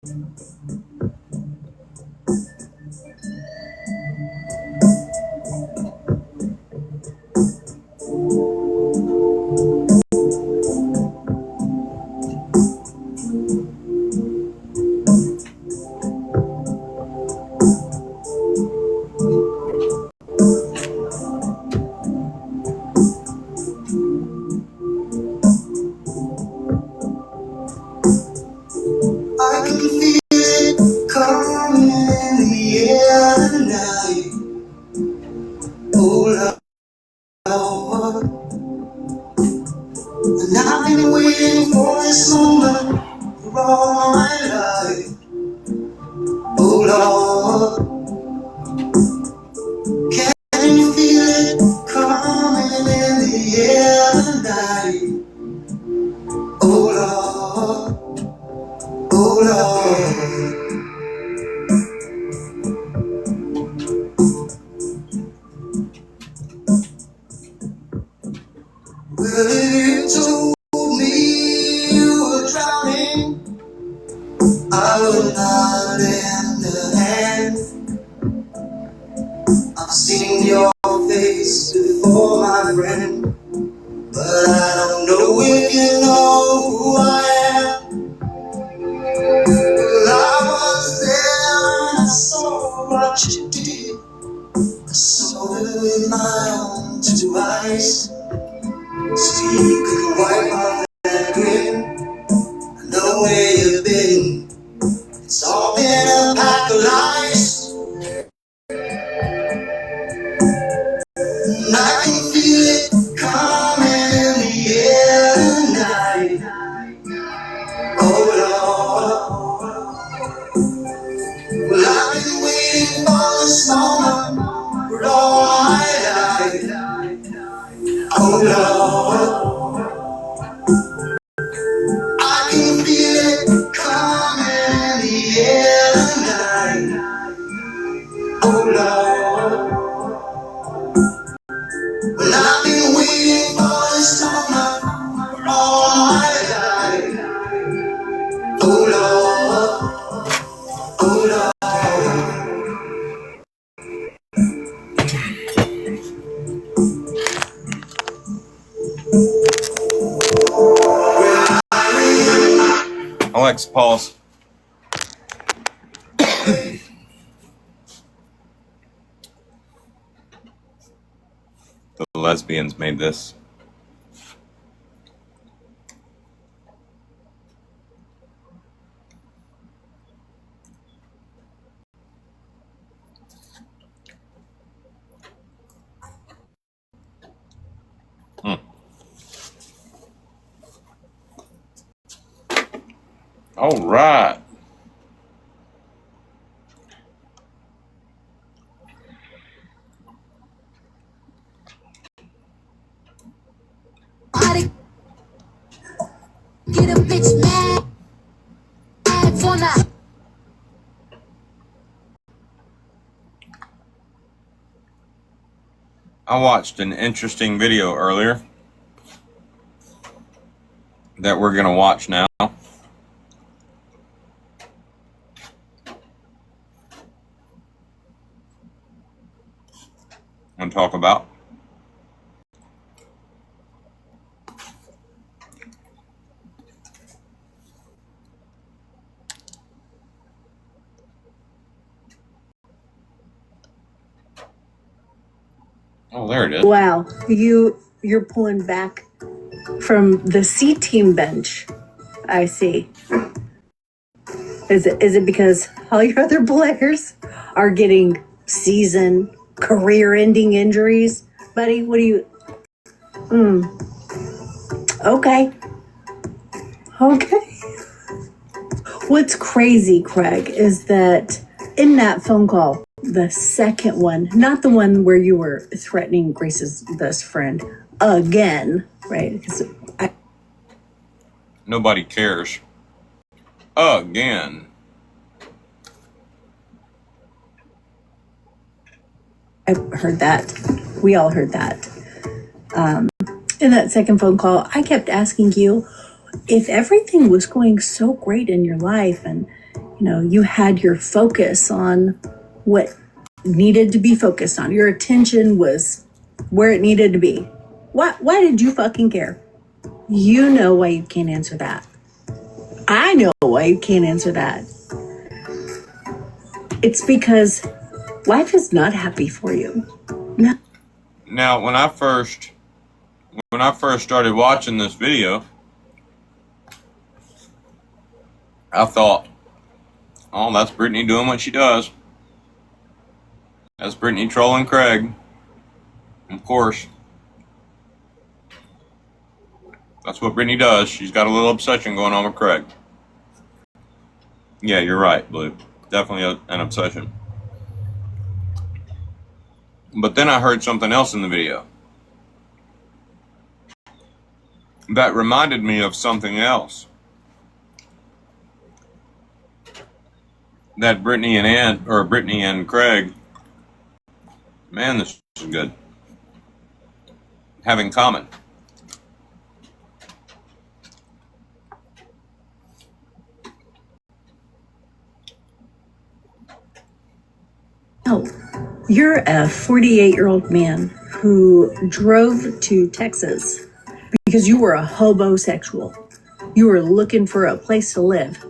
I can feel it coming in the air tonight. Oh Lord, and I've been waiting for this moment for all my life. Oh Lord, can you feel it coming in the air tonight? Oh Lord, oh Lord. Well, if you told me you were drowning, I would not lend a hand. I've seen your face before, my friend, but I don't know if you know who I am. Well, I was there and I saw what you did. I saw it with my own two eyes. So you could wipe off that grin. I know where you've been. It's all been a pack of lies. And I can feel it coming in the air tonight. Oh Lord, well I've been waiting for this moment for all my life. Oh Lord, I can feel it coming in the air tonight. Oh Lord. Well, I've been waiting for this moment for all my life. Oh Lord, oh Lord. Alex, pause. The lesbians made this. All right. Get a bitch mad for not. I watched an interesting video earlier that we're going to watch now. And talk about. Oh, there it is. Wow, you're pulling back from the C team bench. I see. Is it because all your other players are getting season career-ending injuries, buddy? What do you? Okay. What's crazy, Craig, is that in that phone call, the second one, not the one where you were threatening Grace's best friend again, right? Because Nobody cares. Again. I heard that. We all heard that. In that second phone call, I kept asking you if everything was going so great in your life and you had your focus on what needed to be focused on. Your attention was where it needed to be. Why did you fucking care? You know why you can't answer that. I know why you can't answer that. It's because life is not happy for you. No. Now, when I first started watching this video, I thought, oh, that's Brittany doing what she does. That's Brittany trolling Craig. Of course. That's what Brittany does. She's got a little obsession going on with Craig. Yeah, you're right, Blue. Definitely an obsession. But then I heard something else in the video that reminded me of something else that Brittany and Craig, man, this is good, have in common. Oh, you're a 48-year-old man who drove to Texas because you were a hobosexual. You were looking for a place to live.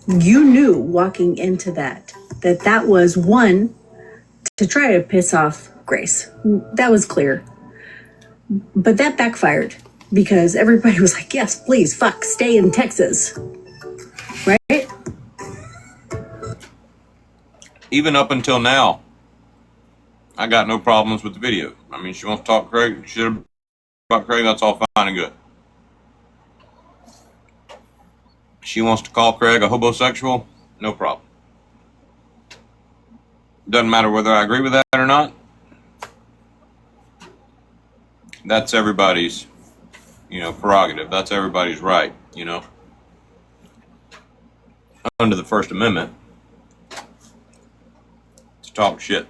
You knew walking into that was one, to try to piss off Grace. That was clear. But that backfired because everybody was like, yes, please, fuck, stay in Texas. Right? Even up until now, I got no problems with the video. I mean, she wants to talk shit about Craig, that's all fine and good. She wants to call Craig a homosexual, no problem. Doesn't matter whether I agree with that or not. That's everybody's, prerogative. That's everybody's right, under the First Amendment, to talk shit.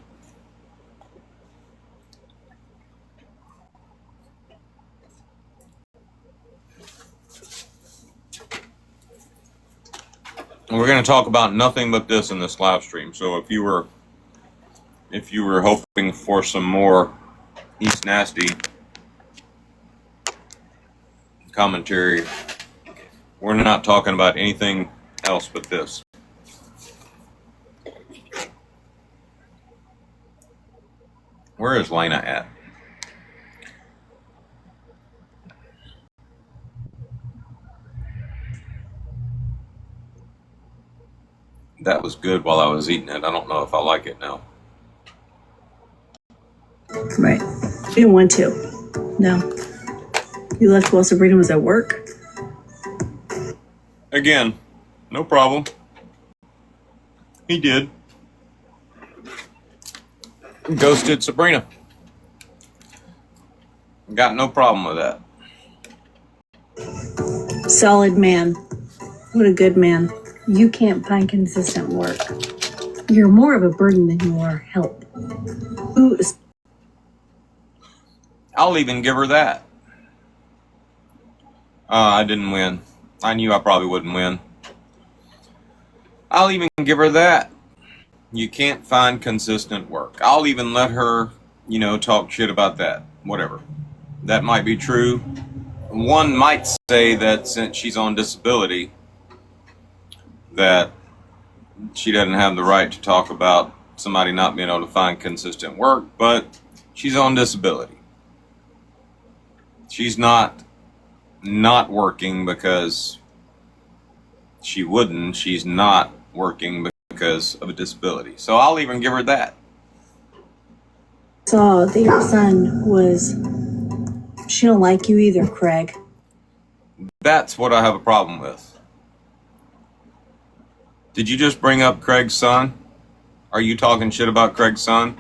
And we're going to talk about nothing but this in this live stream. So if you were hoping for some more East Nasty commentary, we're not talking about anything else but this. Where is Lena at? That was good while I was eating it. I don't know if I like it now. Right. You didn't want to. No. You left while Sabrina was at work? Again, no problem. He did. Ghosted Sabrina. Got no problem with that. Solid man. What a good man. You can't find consistent work. You're more of a burden than you are help. I'll even give her that. I didn't win. I knew I probably wouldn't win. I'll even give her that. You can't find consistent work. I'll even let her, talk shit about that. Whatever. That might be true. One might say that since she's on disability, that she doesn't have the right to talk about somebody not being able to find consistent work, but she's on disability. She's not working because she wouldn't. She's not working because of a disability. So I'll even give her that. Saw that your son was... She don't like you either, Craig. That's what I have a problem with. Did you just bring up Craig's son? Are you talking shit about Craig's son?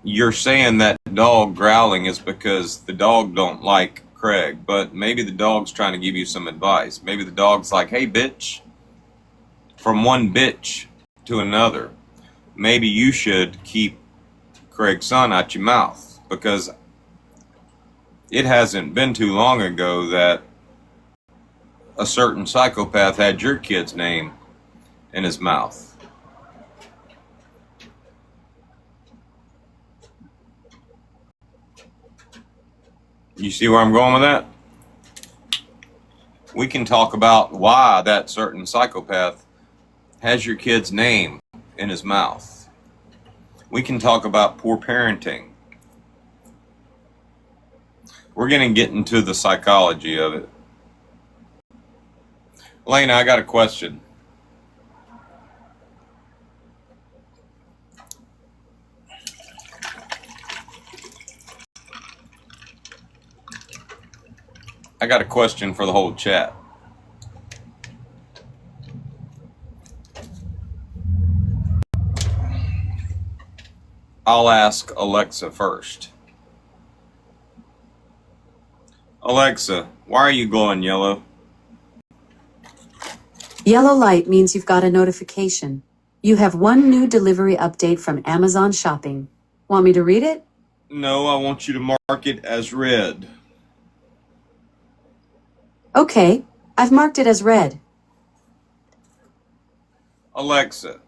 You're saying that dog growling is because the dog don't like Craig, but maybe the dog's trying to give you some advice. Maybe the dog's like, hey, bitch. From one bitch to another. Maybe you should keep Craig's son out your mouth, because it hasn't been too long ago that a certain psychopath had your kid's name in his mouth? You see where I'm going with that? We can talk about why that certain psychopath has your kid's name in his mouth. We can talk about poor parenting. We're going to get into the psychology of it. Lena, I got a question. I got a question for the whole chat. I'll ask Alexa first. Alexa, why are you glowing yellow? Yellow light means you've got a notification. You have one new delivery update from Amazon Shopping. Want me to read it? No, I want you to mark it as red. Okay, I've marked it as red. Alexa,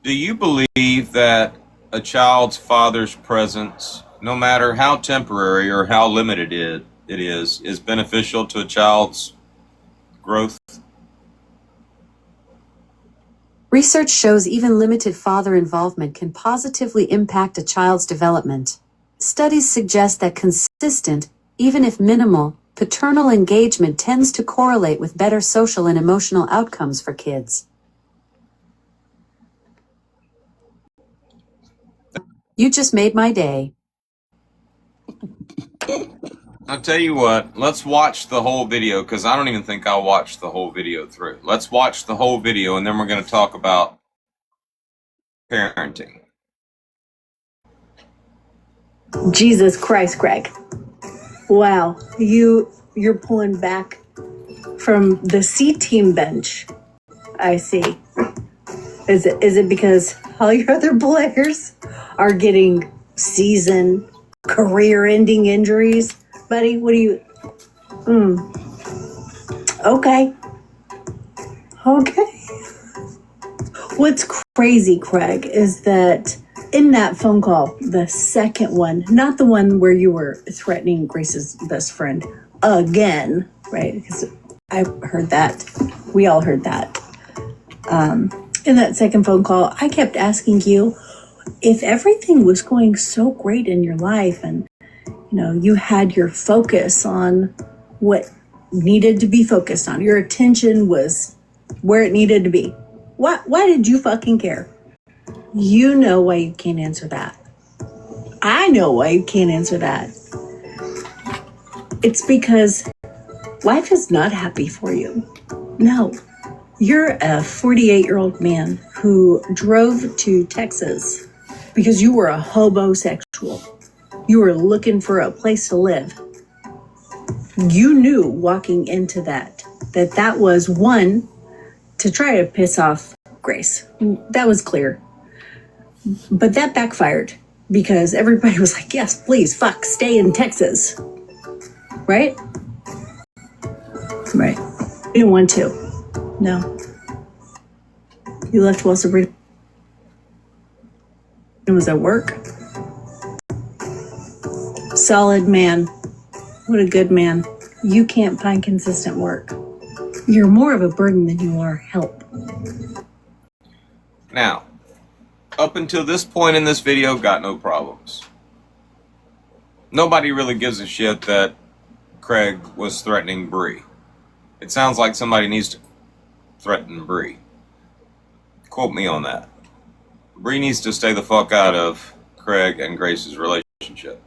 do you believe that a child's father's presence, no matter how temporary or how limited it is beneficial to a child's growth? Research shows even limited father involvement can positively impact a child's development. Studies suggest that consistent, even if minimal, paternal engagement tends to correlate with better social and emotional outcomes for kids. You just made my day. I'll tell you what, let's watch the whole video, because I don't even think I'll watch the whole video through. Let's watch the whole video, and then we're going to talk about parenting. Jesus Christ, Greg. Wow, you're pulling back from the C team bench. I see. Is it because all your other players are getting season career-ending injuries, buddy? What do you? Okay. What's crazy, Craig, is that in that phone call, the second one, not the one where you were threatening Grace's best friend again, right? Because I heard that. We all heard that. In that second phone call, I kept asking you if everything was going so great in your life and, you had your focus on what needed to be focused on. Your attention was where it needed to be. Why did you fucking care? You know why you can't answer that. I know why you can't answer that. It's because life is not happy for you. No. You're a 48-year-old man who drove to Texas because you were a hobosexual. You were looking for a place to live. You knew walking into that was one, to try to piss off Grace. That was clear. But that backfired because everybody was like, yes, please, fuck, stay in Texas. Right? Right. You didn't want to. No. You left while Sabrina was at work. Solid man. What a good man. You can't find consistent work. You're more of a burden than you are help. Now, up until this point in this video, got no problems. Nobody really gives a shit that Craig was threatening Bree. It sounds like somebody needs to threaten Bree. Quote me on that. Bree needs to stay the fuck out of Craig and Grace's relationship.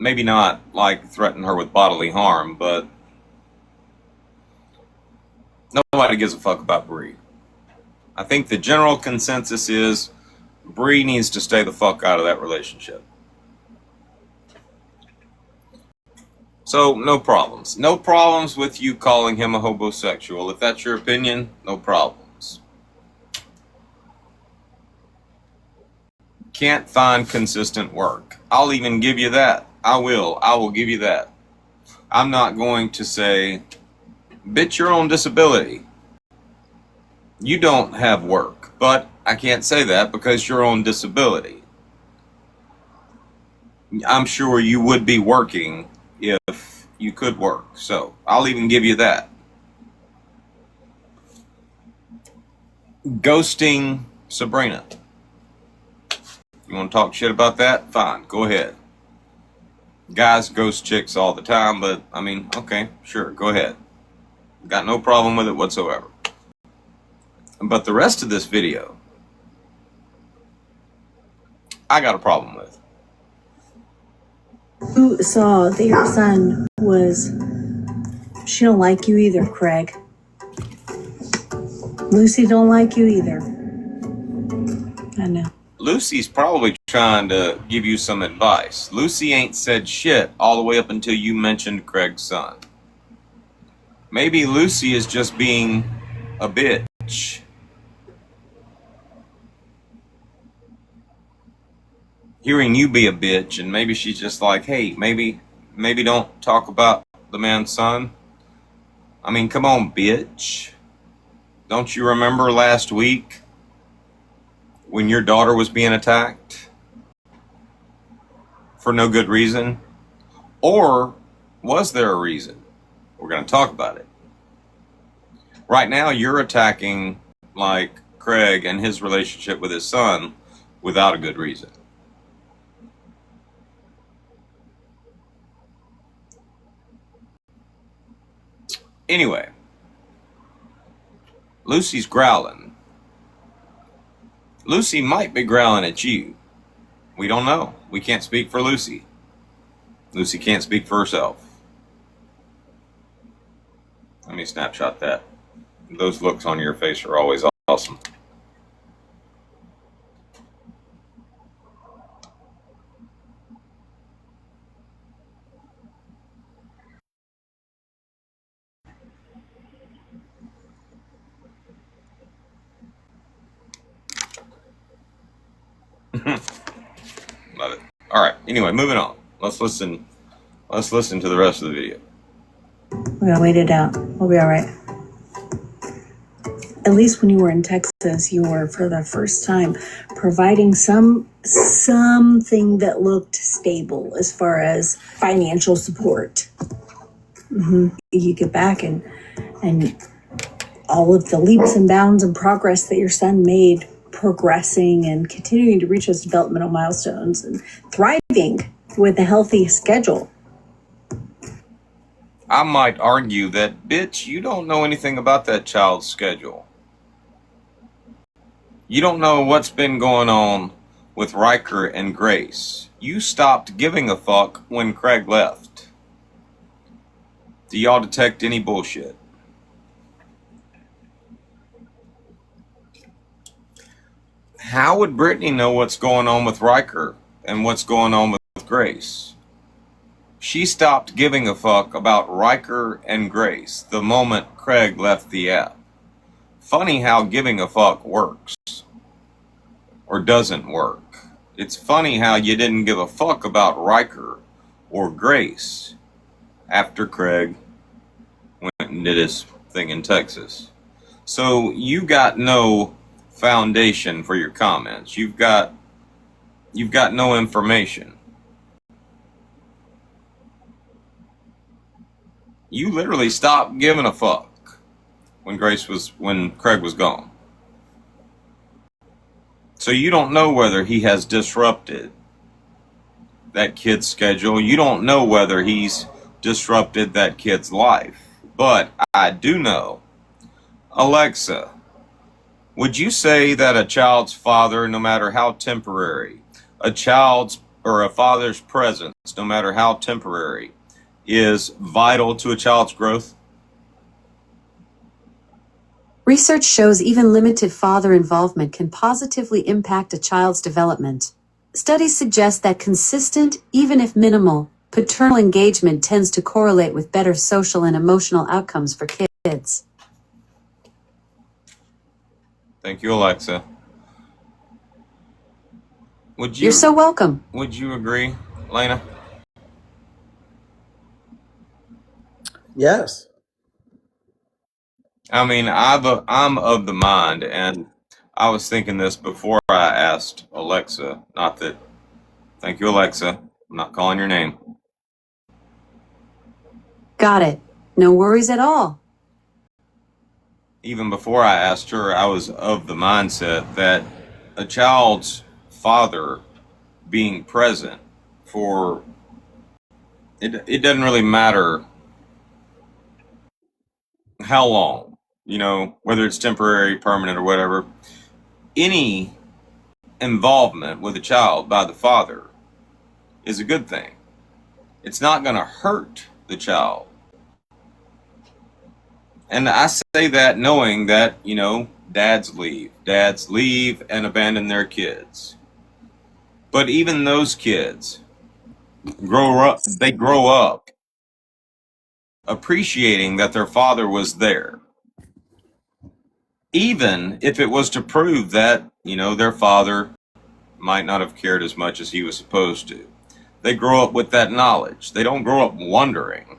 Maybe not like threaten her with bodily harm, but nobody gives a fuck about Bree. I think the general consensus is Bree needs to stay the fuck out of that relationship. So, no problems. No problems with you calling him a homosexual. If that's your opinion, no problems. Can't find consistent work. I'll even give you that. I will give you that. I'm not going to say, bitch, you're on disability. You don't have work. But I can't say that because you're on disability. I'm sure you would be working if you could work. So I'll even give you that. Ghosting Sabrina. You want to talk shit about that? Fine, go ahead. Guys ghost chicks all the time, but I mean, okay, sure, go ahead. Got no problem with it whatsoever. But the rest of this video, I got a problem with. Who saw that your son was, she don't like you either, Craig. Lucy don't like you either. I know. Lucy's probably trying to give you some advice. Lucy ain't said shit all the way up until you mentioned Craig's son. Maybe Lucy is just being a bitch. Hearing you be a bitch, and maybe she's just like, hey, maybe don't talk about the man's son. I mean, come on, bitch. Don't you remember last week when your daughter was being attacked for no good reason? Or was there a reason? We're going to talk about it. Right now, you're attacking, like, Craig and his relationship with his son without a good reason. Anyway, Lucy's growling. Lucy might be growling at you. We don't know. We can't speak for Lucy. Lucy can't speak for herself. Let me snapshot that. Those looks on your face are always awesome. Love it. All right. Anyway, moving on. Let's listen to the rest of the video. We're gonna wait it out. We'll be all right. At least when you were in Texas, you were for the first time providing something that looked stable as far as financial support. You get back and all of the leaps and bounds and progress that your son made, progressing and continuing to reach those developmental milestones and thriving with a healthy schedule. I might argue that, bitch, you don't know anything about that child's schedule. You don't know what's been going on with Riker and Grace. You stopped giving a fuck when Craig left. Do y'all detect any bullshit? How would Brittany know what's going on with Riker and what's going on with Grace? She stopped giving a fuck about Riker and Grace the moment Craig left the app. Funny how giving a fuck works. Or doesn't work. It's funny how you didn't give a fuck about Riker or Grace after Craig went and did his thing in Texas. So you got no foundation for your comments. You've got no information. You literally stopped giving a fuck when Craig was gone. So you don't know whether he has disrupted that kid's schedule. You don't know whether he's disrupted that kid's life. But I do know, Alexa, would you say that a child's father, no matter how temporary, a father's presence, no matter how temporary, is vital to a child's growth? Research shows even limited father involvement can positively impact a child's development. Studies suggest that consistent, even if minimal, paternal engagement tends to correlate with better social and emotional outcomes for kids. Thank you, Alexa. You're so welcome. Would you agree, Lena? Yes. I mean, I'm of the mind, and I was thinking this before I asked Alexa. Not that, thank you, Alexa. I'm not calling your name. Got it. No worries at all. Even before I asked her, I was of the mindset that a child's father being present for it doesn't really matter how long, whether it's temporary, permanent, or whatever. Any involvement with a child by the father is a good thing. It's not going to hurt the child. And I say that knowing that, dads leave. Dads leave and abandon their kids. But even those kids they grow up appreciating that their father was there. Even if it was to prove that, their father might not have cared as much as he was supposed to. They grow up with that knowledge. They don't grow up wondering.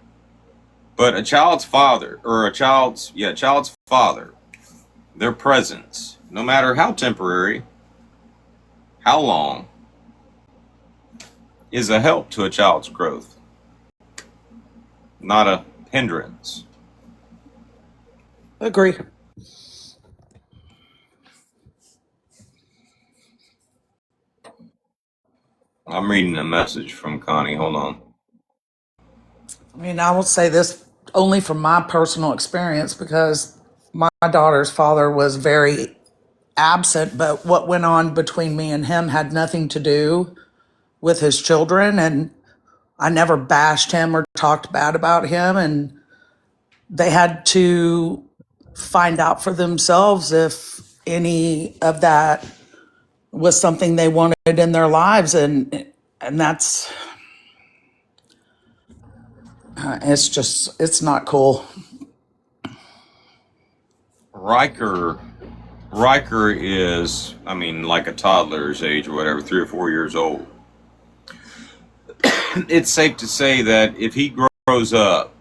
But a child's father, or child's father, their presence, no matter how temporary, how long, is a help to a child's growth, not a hindrance. Agree. I'm reading a message from Connie. Hold on. I mean, I will say this only from my personal experience because my daughter's father was very absent, but what went on between me and him had nothing to do with his children. And I never bashed him or talked bad about him. And they had to find out for themselves if any of that was something they wanted in their lives. And that's, it's not cool. Riker is, like a toddler's age or whatever, 3 or 4 years old. It's safe to say that if he grows up,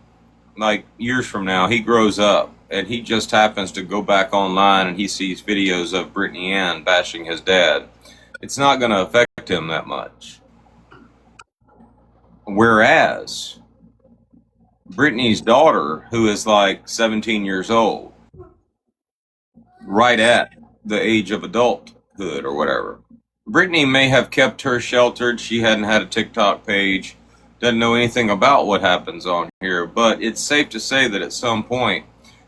like years from now, he grows up and he just happens to go back online and he sees videos of Brittany Ann bashing his dad, it's not going to affect him that much. Whereas Brittany's daughter, who is like 17 years old, right at the age of adulthood or whatever, Brittany may have kept her sheltered. She hadn't had a TikTok page, doesn't know anything about what happens on here, but it's safe to say that at some point,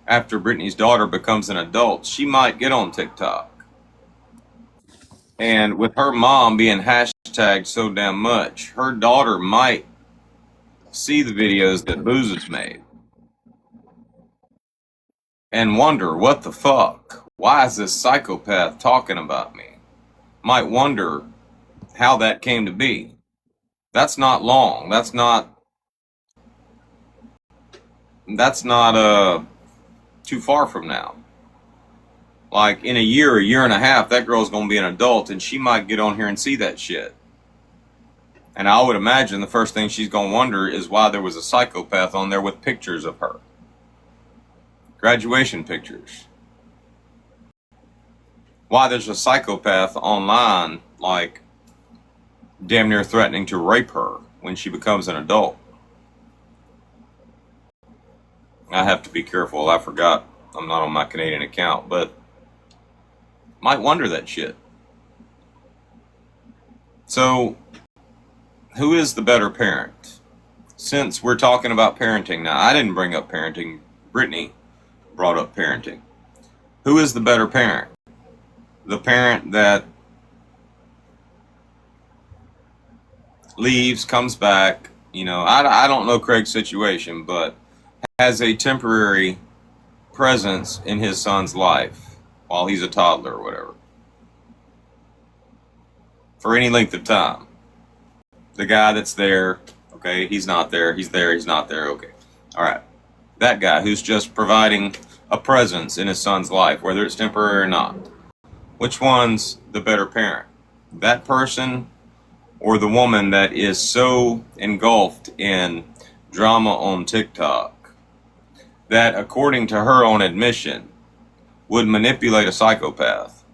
after Brittany's daughter becomes an adult, she might get on TikTok. And with her mom being hashtagged so damn much, her daughter might see the videos that Booz has made and wonder, what the fuck? Why is this psychopath talking about me? Might wonder how that came to be. That's not long. That's not too far from now. Like in a year and a half, that girl's gonna be an adult and she might get on here and see that shit. And I would imagine the first thing she's gonna wonder is why there was a psychopath on there with pictures of her. Graduation pictures. Why there's a psychopath online, like, damn near threatening to rape her when she becomes an adult. I have to be careful. I forgot I'm not on my Canadian account, but might wonder that shit. So, who is the better parent? Since we're talking about parenting now, I didn't bring up parenting. Brittany brought up parenting. Who is the better parent? The parent that leaves, comes back, I don't know Craig's situation, but has a temporary presence in his son's life while he's a toddler or whatever. For any length of time. The guy that's there, okay, he's not there, he's there, he's not there, okay. All right. That guy who's just providing a presence in his son's life, whether it's temporary or not. Which one's the better parent? That person or the woman that is so engulfed in drama on TikTok that, according to her own admission, would manipulate a psychopath.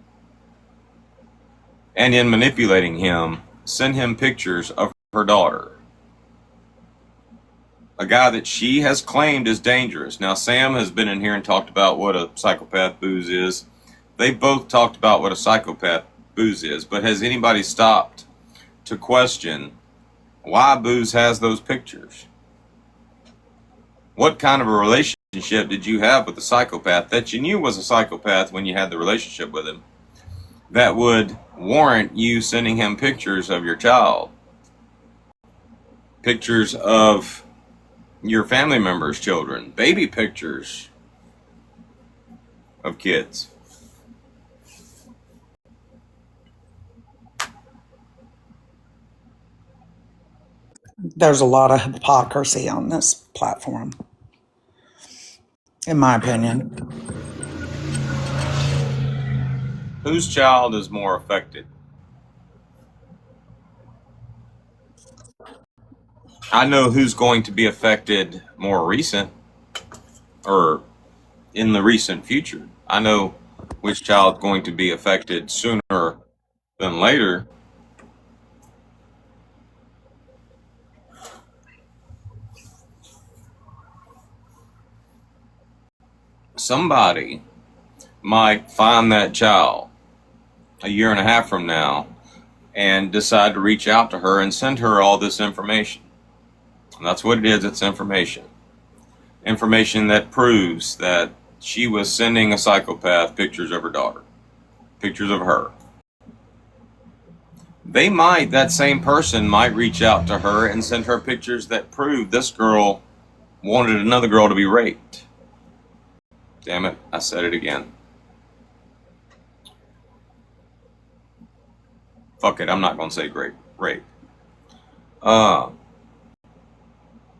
And in manipulating him, send him pictures of her daughter. A guy that she has claimed is dangerous. Now, Sam has been in here and talked about what a psychopath booze is. They've both talked about what a psychopath booze is, but has anybody stopped to question why Booze has those pictures? What kind of a relationship did you have with a psychopath that you knew was a psychopath when you had the relationship with him that would warrant you sending him pictures of your child? Pictures of your family members' children, baby pictures of kids. There's a lot of hypocrisy on this platform, in my opinion. Whose child is more affected? I know who's going to be affected more recent, or in the recent future. I know which child's going to be affected sooner than later. Somebody might find that child a year and a half from now and decide to reach out to her and send her all this information. And that's what it is. It's information. Information that proves that she was sending a psychopath pictures of her daughter, pictures of her. That same person might reach out to her and send her pictures that prove this girl wanted another girl to be raped. Damn it, I said it again. Fuck it, I'm not going to say rape.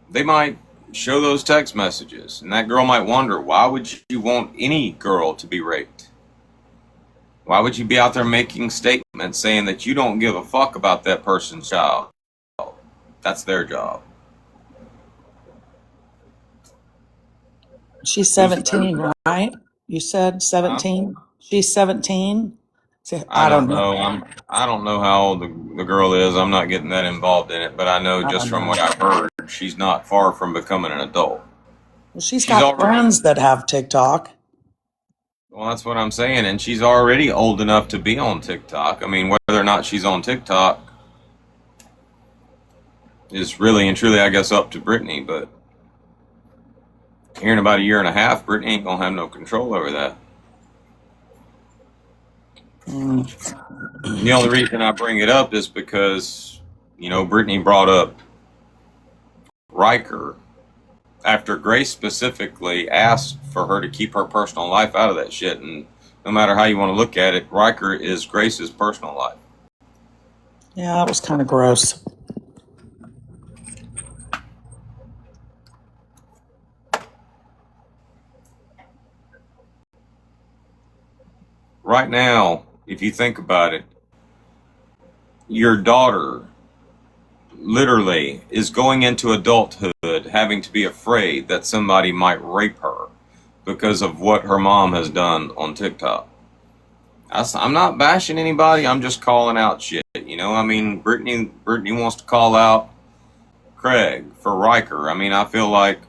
They might show those text messages, and that girl might wonder, why would you want any girl to be raped? Why would you be out there making statements saying that you don't give a fuck about that person's child? That's their job. She's 17, right? You said 17? Huh? She's 17? I don't know. I don't know how old the girl is. I'm not getting that involved in it, but I know just from what I've heard, she's not far from becoming an adult. Well, she's got friends that have TikTok. Well, that's what I'm saying, and she's already old enough to be on TikTok. I mean, whether or not she's on TikTok is really and truly, I guess, up to Brittany, but here in about a year and a half, Brittany ain't gonna have no control over that. The only reason I bring it up is because, Brittany brought up Riker after Grace specifically asked for her to keep her personal life out of that shit. And no matter how you want to look at it, Riker is Grace's personal life. Yeah, that was kind of gross. Right now, if you think about it, your daughter literally is going into adulthood having to be afraid that somebody might rape her because of what her mom has done on TikTok. I'm not bashing anybody. I'm just calling out shit. I mean, Brittany wants to call out Craig for Riker. I mean, I feel like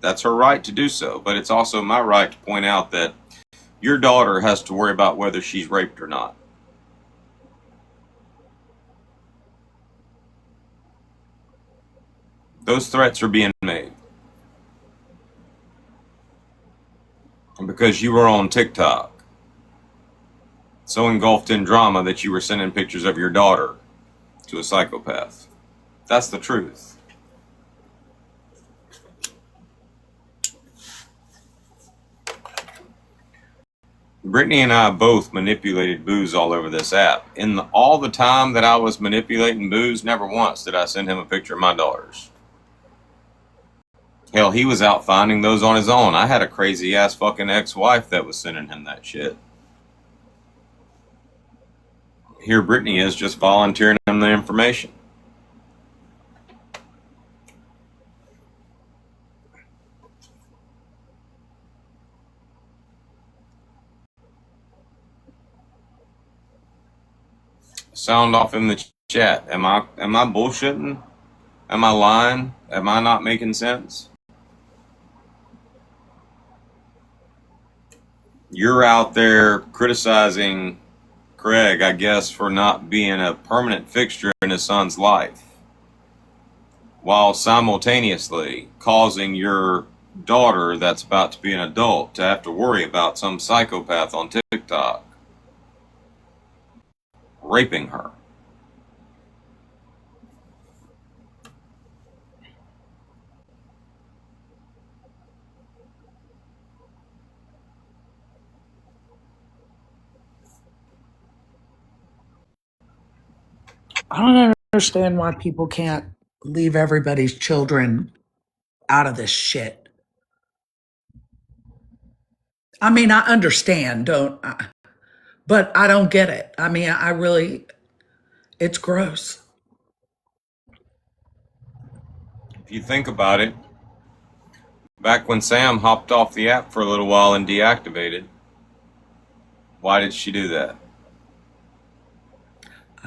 that's her right to do so, but it's also my right to point out that your daughter has to worry about whether she's raped or not. Those threats are being made. And because you were on TikTok, so engulfed in drama that you were sending pictures of your daughter to a psychopath. That's the truth. Brittany and I both manipulated Booze all over this app. All the time that I was manipulating Booze, never once did I send him a picture of my daughters. Hell, he was out finding those on his own. I had a crazy ass fucking ex-wife that was sending him that shit. Here Brittany is just volunteering him the information. Sound off in the chat. Am I bullshitting? Am I lying? Am I not making sense? You're out there criticizing Craig, I guess, for not being a permanent fixture in his son's life, while simultaneously causing your daughter, that's about to be an adult, to have to worry about some psychopath on TikTok raping her. I don't understand why people can't leave everybody's children out of this shit. I mean, I understand, but I don't get it. I mean, I really, it's gross. If you think about it, back when Sam hopped off the app for a little while and deactivated, why did she do that?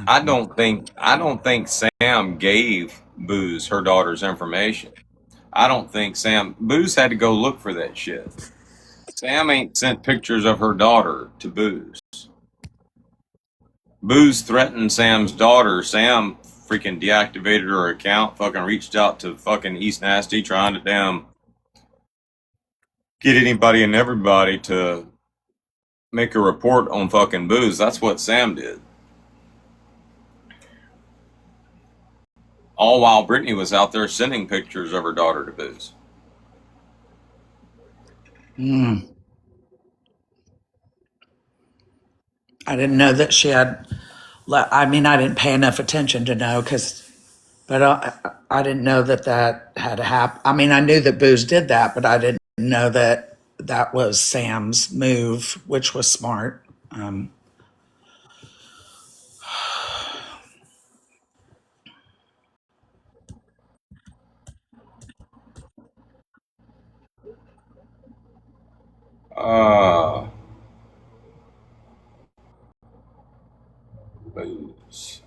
I don't think Sam gave Booze her daughter's information. I don't think Booze had to go look for that shit. Sam ain't sent pictures of her daughter to Booze. Booze threatened Sam's daughter. Sam freaking deactivated her account, fucking reached out to fucking East Nasty trying to damn get anybody and everybody to make a report on fucking Booze. That's what Sam did. All while Brittany was out there sending pictures of her daughter to Booze. I didn't know that she had. I mean, I didn't pay enough attention to know but I didn't know that had happened. I mean, I knew that Booze did that, but I didn't know that that was Sam's move, which was smart. Booze.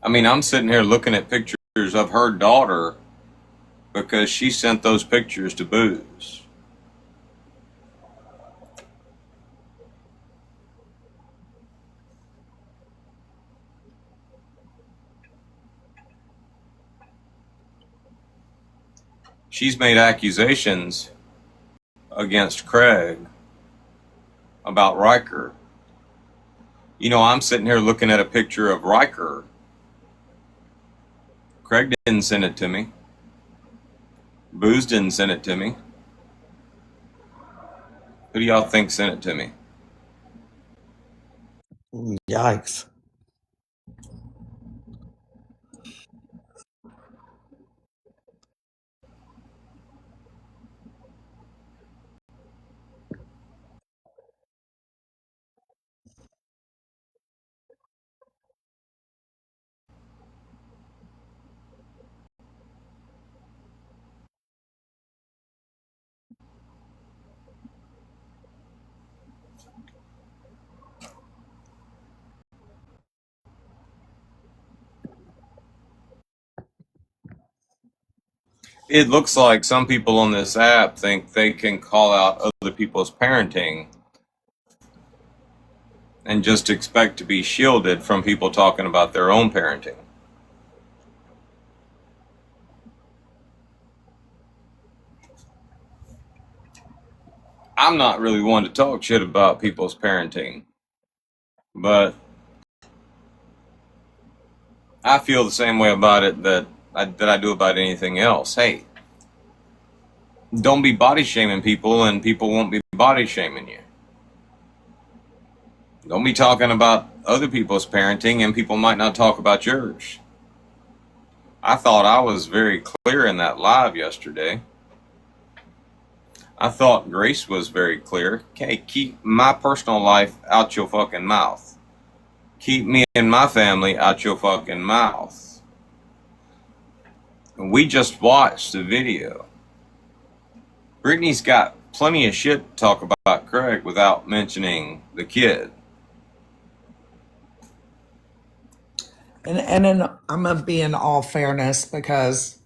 I mean, I'm sitting here looking at pictures of her daughter because she sent those pictures to Booze. She's made accusations against Craig about Riker. You know, I'm sitting here looking at a picture of Riker. Craig didn't send it to me. Booze didn't send it to me. Who do y'all think sent it to me? Yikes. It looks like some people on this app think they can call out other people's parenting and just expect to be shielded from people talking about their own parenting. I'm not really one to talk shit about people's parenting, but I feel the same way about it that I do about anything else. Hey, don't be body shaming people, and people won't be body shaming you. Don't be talking about other people's parenting, and people might not talk about yours. I thought I was very clear in that live yesterday. I thought Grace was very clear. Okay, keep my personal life out your fucking mouth. Keep me and my family out your fucking mouth. We just watched the video. Brittany's got plenty of shit to talk about Craig without mentioning the kid. And then I'm gonna be in all fairness because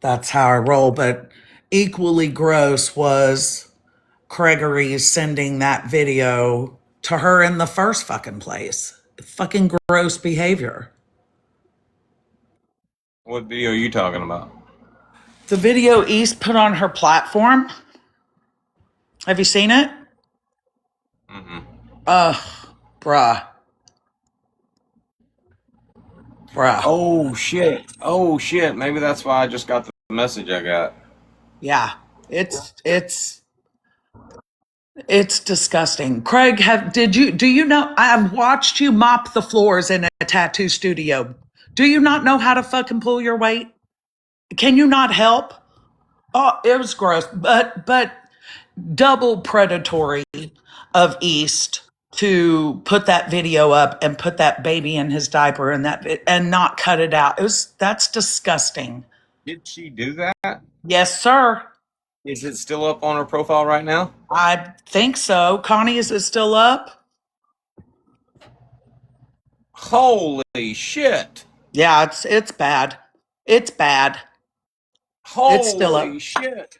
that's how I roll, but equally gross was Gregory sending that video to her in the first fucking place. Fucking gross behavior. What video are you talking about? The video East put on her platform. Have you seen it? Mm-hmm. Ugh, bruh. Bruh. Oh shit. Oh shit. Maybe that's why I just got the message I got. Yeah. It's disgusting. Craig, do you know I've watched you mop the floors in a tattoo studio. Do you not know how to fucking pull your weight? Can you not help? Oh, it was gross, but double predatory of East to put that video up and put that baby in his diaper and not cut it out. That's disgusting. Did she do that? Yes, sir. Is it still up on her profile right now? I think so. Connie, is it still up? Holy shit. Yeah, it's bad. It's bad. It's still Holy up. shit.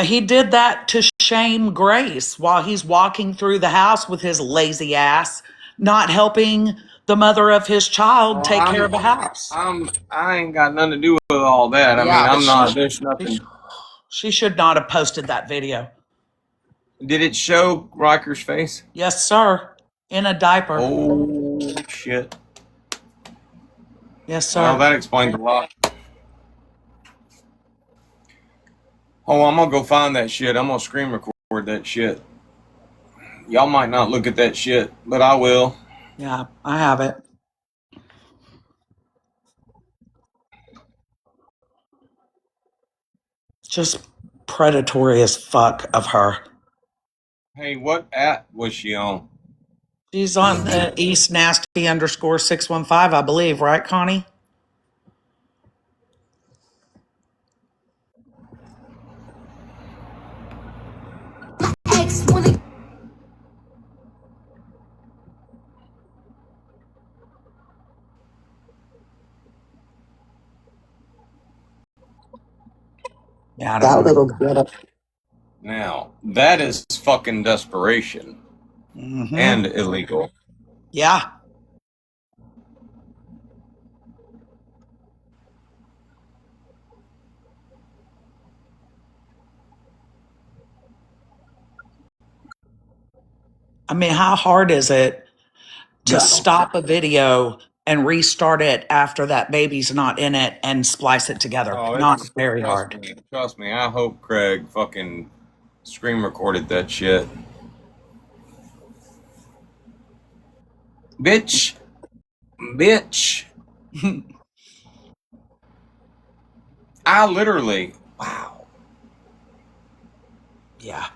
He did that to shame Grace while he's walking through the house with his lazy ass, not helping the mother of his child Well, take care of the house. I ain't got nothing to do with all that. I mean, Yeah, but I'm not, there's nothing. she should not have posted that video. Did it show Riker's face? Yes, sir. In a diaper. Oh, shit. Yes, Well, sir. that explains a lot. Oh, I'm gonna go find that shit. I'm gonna screen record that shit. Y'all might not look at that shit, but I will. Yeah, I have it. Just predatory as fuck of her. Hey, what app was she on? She's on East Nasty underscore 615, I believe, right, Connie? Ex wanna Yeah, I don't know. Now, that is fucking desperation Mm-hmm. and illegal. Yeah. I mean, how hard is it to stop a video and restart it after that baby's not in it and splice it together? Oh, Not it's, very hard. trust me, I hope Craig fucking screen recorded that shit. Bitch. Bitch. I literally, wow. Yeah.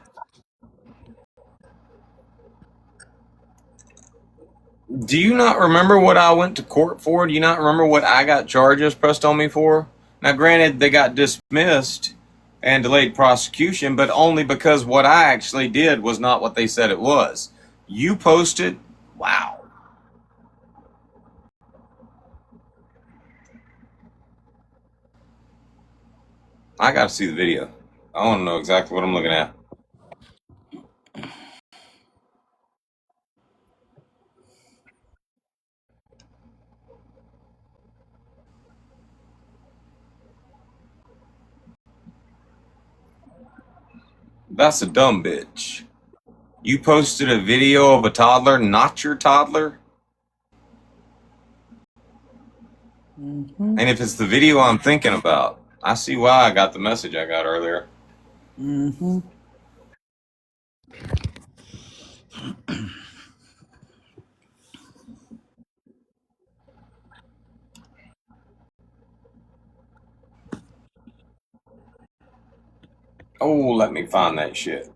Do you not remember what I went to court for? Do you not remember what I got charges pressed on me for? Now, granted, they got dismissed and delayed prosecution, but only because what I actually did was not what they said it was. You posted, wow. I got to see the video. I want to know exactly what I'm looking at. That's a dumb bitch. You posted a video of a toddler, not your toddler? Mm-hmm. And if it's the video I'm thinking about, I see why I got the message I got earlier. Mm-hmm. Oh, let me find that shit.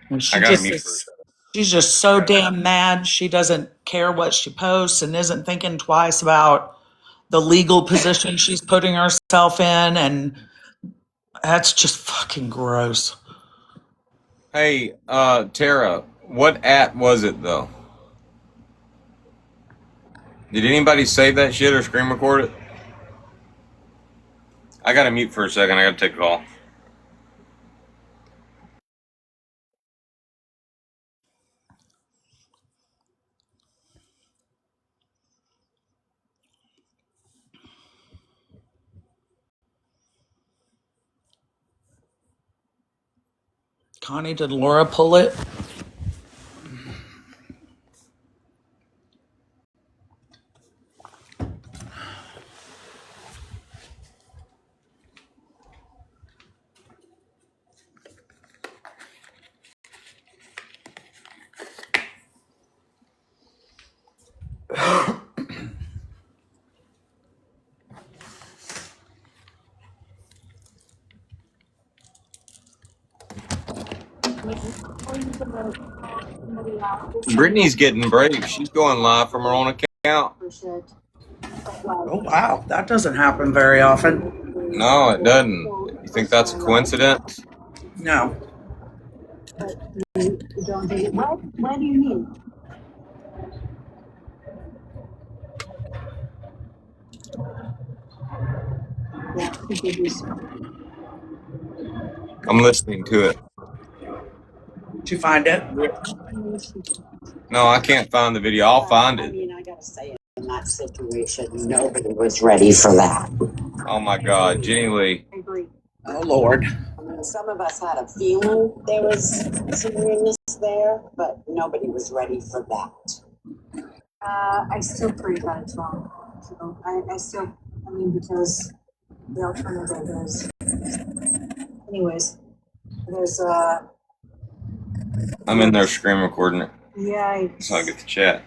And I she gotta just mute for a is, second. she's just so damn mad. She doesn't care what she posts and isn't thinking twice about the legal position she's putting herself in, and that's just fucking gross. Hey, Tara, what at was it though? Did anybody save that shit or screen record it? I gotta mute for a second. I gotta take a call. Connie, did Laura pull it? Brittany's getting brave. She's going live from her own account. Oh wow, that doesn't happen very often. No, it doesn't. You think that's a coincidence? No. What do you mean? I'm listening to it. Did you find it? No, I can't find the video. I'll find it. I gotta say, in that situation, nobody was ready for that. Oh my God, Jenny Lee. Oh Lord. I mean, some of us had a feeling there was some weirdness there, but nobody was ready for that. I still pray that it's wrong. So I mean, because the alternative is, anyways, there's I'm in there screen recording it yeah, so I get the chat.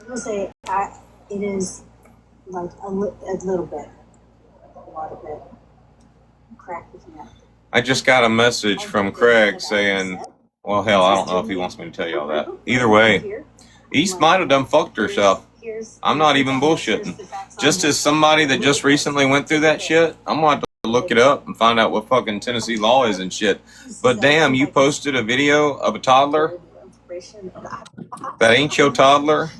I will say, it is like a little bit, a lot of it, cracked with me. I just got a message from Craig saying, well, hell, I don't know if he wants me to tell y'all that. Either way, East might have done fucked herself. I'm not even bullshitting. Just as somebody that just recently went through that shit, I'm gonna have to look it up and find out what fucking Tennessee law is and shit. But damn, you posted a video of a toddler that ain't your toddler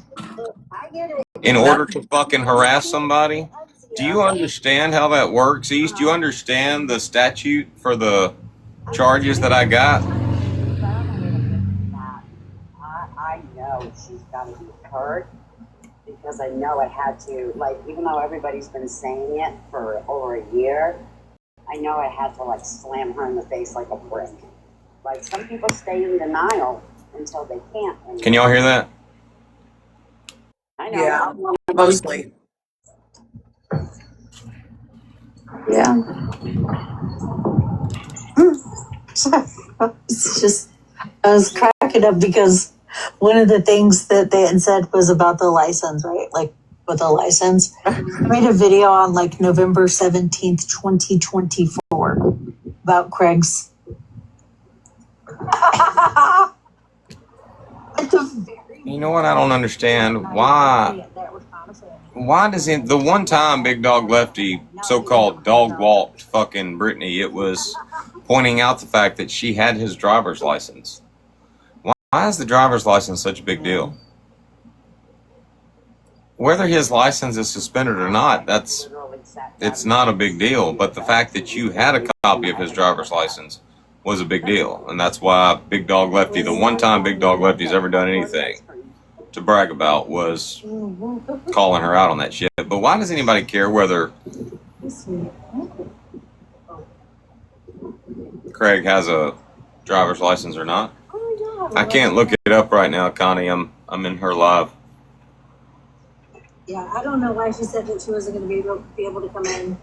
in order to fucking harass somebody. Do you understand how that works, East? Do you understand the statute for the charges that I got? I know she's gotta be hurt because I know I had to, like, even though everybody's been saying it for over a year, I know I had to, like, slam her in the face like a brick. Like, some people stay in denial until they can't anymore. Can y'all hear that? I know. Yeah, mostly. Yeah. It's just, I was cracking up because one of the things that they had said was about the license, right? Like with a license. I made a video on like November 17th, 2024 about Craig's. You know what I don't understand? Why does he, the one time Big Dog Lefty so-called dog walked fucking Brittany, it was pointing out the fact that she had his driver's license. Why is the driver's license such a big deal? Whether his license is suspended or not, that's it's not a big deal. But the fact that you had a copy of his driver's license was a big deal. And that's why Big Dog Lefty, the one time Big Dog Lefty's ever done anything to brag about was calling her out on that shit. But why does anybody care whether Craig has a driver's license or not? I can't look it up right now, Connie. I'm in her live. Yeah, I don't know why she said that she wasn't going to be able to come in.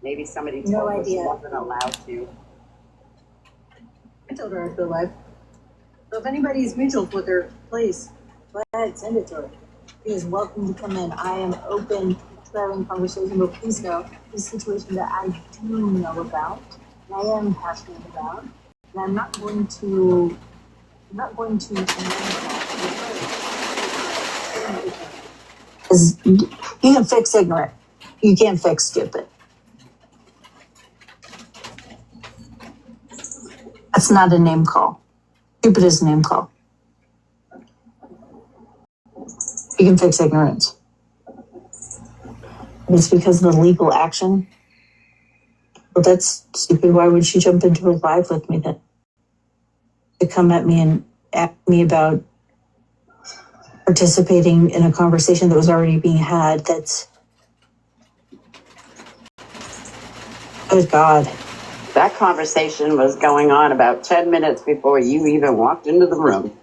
Maybe somebody told her she wasn't allowed to. I told her I'd go live. So if anybody's mutual with her, please go ahead, send it to her. She is welcome to come in. I am open to having conversation, but please know the situation that I do know about, and I am passionate about, and I'm not going to because you can fix ignorant. You can't fix stupid. That's not a name call. Stupid is a name call. You can fix ignorance. It's because of the legal action. Well, that's stupid. Why would she jump into a live with me then? To come at me and ask me about participating in a conversation that was already being had. That's, good God. That conversation was going on about 10 minutes before you even walked into the room.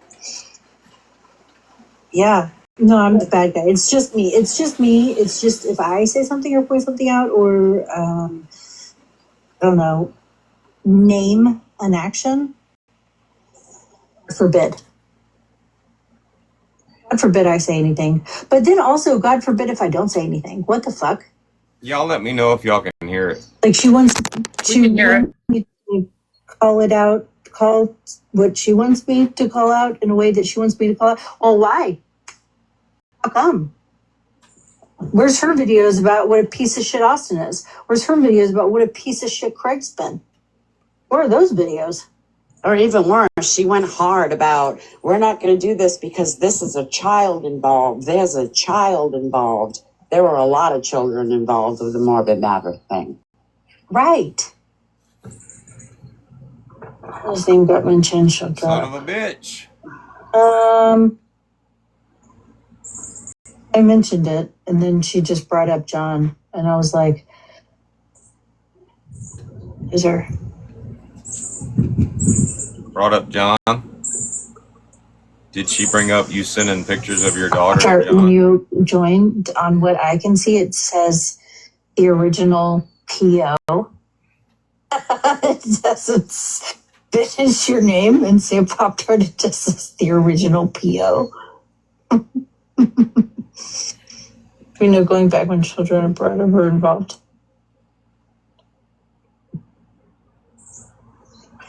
Yeah. No, I'm the bad guy. It's just me. It's just me. It's just if I say something or point something out or, I don't know, name an action, forbid. God forbid I say anything. But then also, God forbid if I don't say anything. What the fuck? Y'all let me know if y'all can hear it. Like she wants me to call it out, call what she wants me to call out in a way that she wants me to call out. Oh, why? How come? Where's her videos about what a piece of shit Austin is? Where's her videos about what a piece of shit Craig's been? Where are those videos? Or even worse, she went hard about, we're not going to do this because this is a child involved. There's a child involved. There were a lot of children involved with the morbid Maverick thing. Right. His name got mentioned. Shut Son up. of a bitch. I mentioned it, and then she just brought up John, and I was like, "Is her?" Brought up John. Did she bring up you sending pictures of your daughter? When John? you joined, on what I can see, it says the original PO. It doesn't finish your name and say Pop-Tart. It just says the original PO. We know going back when children abroad were involved.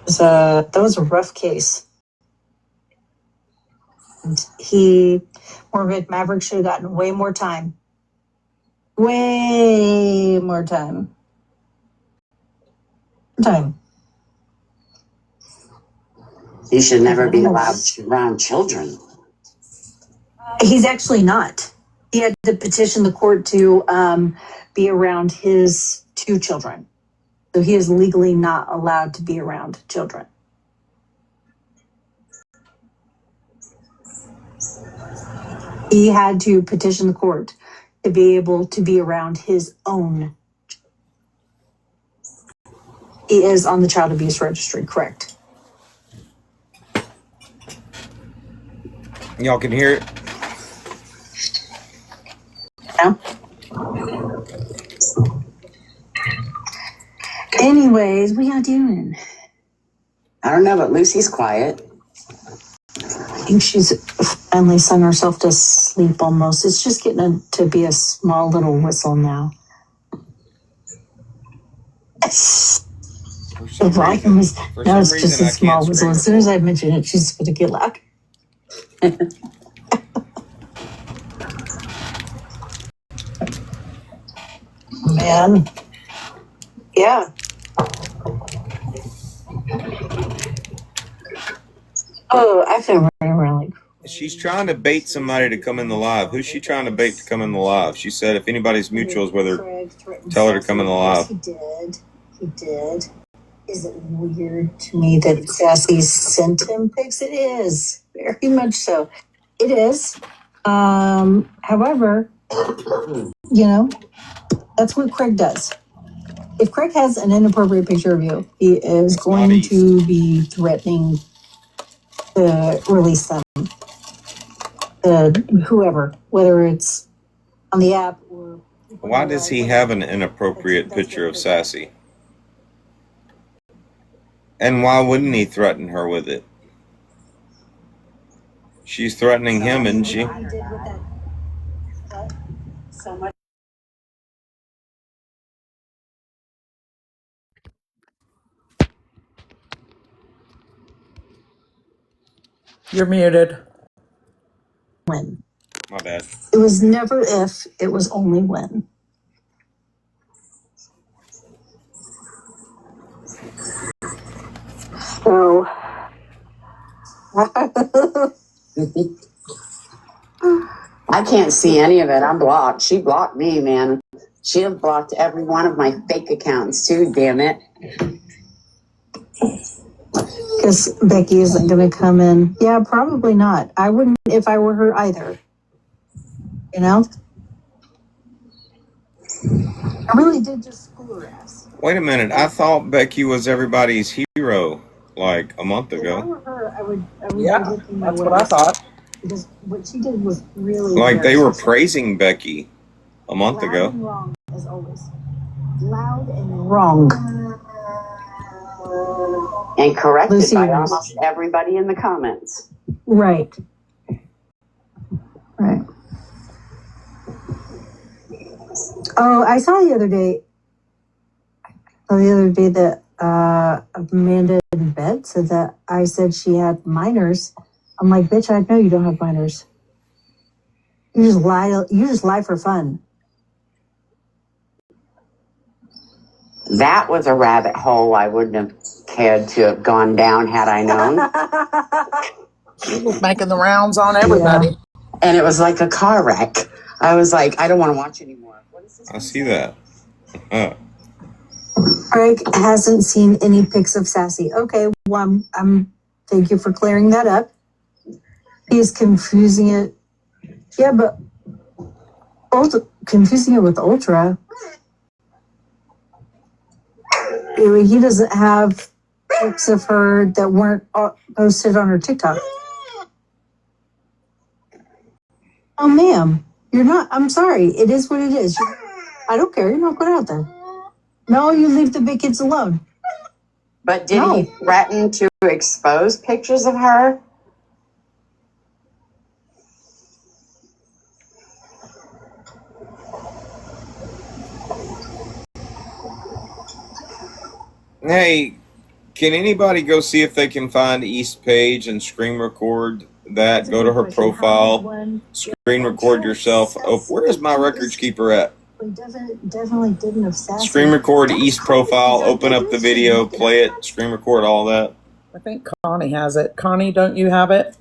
That was a rough case. And Morbid Maverick should have gotten way more time. Way more time. He should never be allowed around children. He's actually not. He had to petition the court to be around his 2 children. So he is legally not allowed to be around children. He had to petition the court to be able to be around his own. He is on the child abuse registry, correct? Y'all can hear it? Yeah. Anyways, what y'all doing? I don't know, but Lucy's quiet. I think she's finally sung herself to sleep almost. It's just getting to be a small little whistle now. The volume is now it's just a small whistle. As soon as I mention it, she's going to get loud. Man. Yeah. Oh, I feel really, really She's trying to bait somebody to come in the live. Who's she trying to bait to come in the live? She said if anybody's mutuals with her, tell her to come in the live. He did. He did. Is it weird to me that Sassy sent him pics? It is. Very much so. It is. However, that's what Craig does. If Craig has an inappropriate picture of you, he is going to be threatening to release them. Whoever, whether it's on the app or... Why does he have an inappropriate picture of Sassy? And why wouldn't he threaten her with it? She's threatening him, isn't she? So much. You're muted. When. My bad. It was never if, it was only when. So... I can't see any of it. I'm blocked. She blocked me, man. She have blocked every one of my fake accounts too, damn it. Because Becky isn't going to come in. Yeah, probably not. I wouldn't if I were her either. I really did just school her ass. Wait a minute. I thought Becky was everybody's hero like a month ago. If I were her, I would Yeah, that's what I thought. Because what she did was really... Like they were praising Becky a month ago. Loud and wrong, as always. Loud and wrong. And corrected Lucy by was. almost everybody in the comments. Right. Oh, I saw the other day that Amanda in bed said that I said she had minors. I'm like, bitch, I know you don't have minors. You just lie for fun. That was a rabbit hole I wouldn't have cared to have gone down had I known. She was making the rounds on everybody. Yeah. And it was like a car wreck. I was like, I don't want to watch anymore. What is this? I see that. Craig hasn't seen any pics of Sassy. Okay, well, thank you for clearing that up. He's confusing it. Yeah, but confusing it with Ultra. Anyway, he doesn't have pics of her that weren't posted on her TikTok. Oh, ma'am, you're not. I'm sorry. It is what it is. I don't care. You're not going out there. No, you leave the big kids alone. But did he threaten to expose pictures of her? Hey, can anybody go see if they can find East Page and screen record that? Go to her profile, screen record yourself. Oh, where is my records keeper at? Definitely didn't have Sassy. Screen record East profile, open up the video, play it, screen record all that. I think Connie has it. Connie, don't you have it?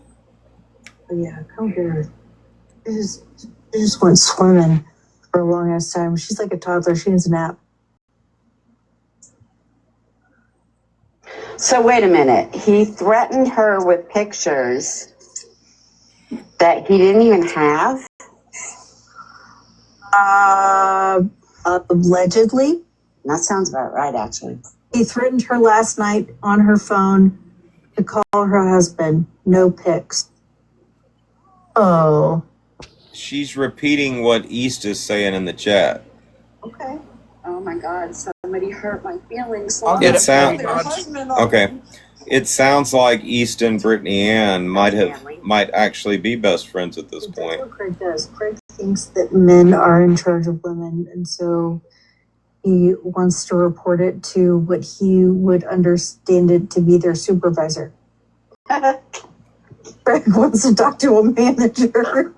Yeah, come here. I just went swimming for a long ass time. She's like a toddler. She needs a nap. So wait a minute. He threatened her with pictures that he didn't even have? Allegedly. That sounds about right, actually. He threatened her last night on her phone to call her husband. No pics. Oh. She's repeating what East is saying in the chat. Okay. Oh my God, somebody hurt my feelings. I'll get it. Okay. It sounds like East and Brittany Ann might actually be best friends at this point. That's what Craig does. Craig thinks that men are in charge of women, and so he wants to report it to what he would understand it to be their supervisor. Craig wants to talk to a manager.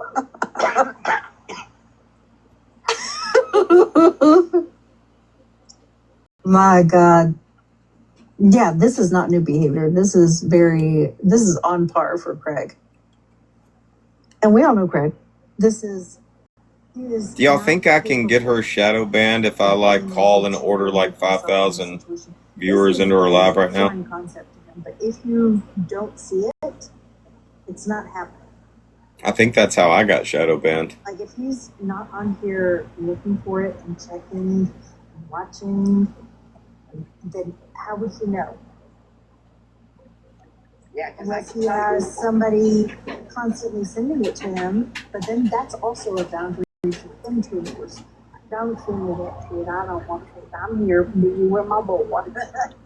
My God. Yeah, this is not new behavior. This is on par for Craig. And we all know Craig. He is Do y'all not think I can get her capable shadow banned if I like of call and order like 5,000 viewers into her live right now? foreign concept to him, but if you don't see it, it's not happening. I think that's how I got shadow banned. Like if he's not on here looking for it and checking and watching, then how would he know? Yeah, because Unless he has somebody constantly sending it to him, but then that's also a boundary for him to enforce. Don't send me that shit. I don't want it. I'm here. Do you wear my bowl?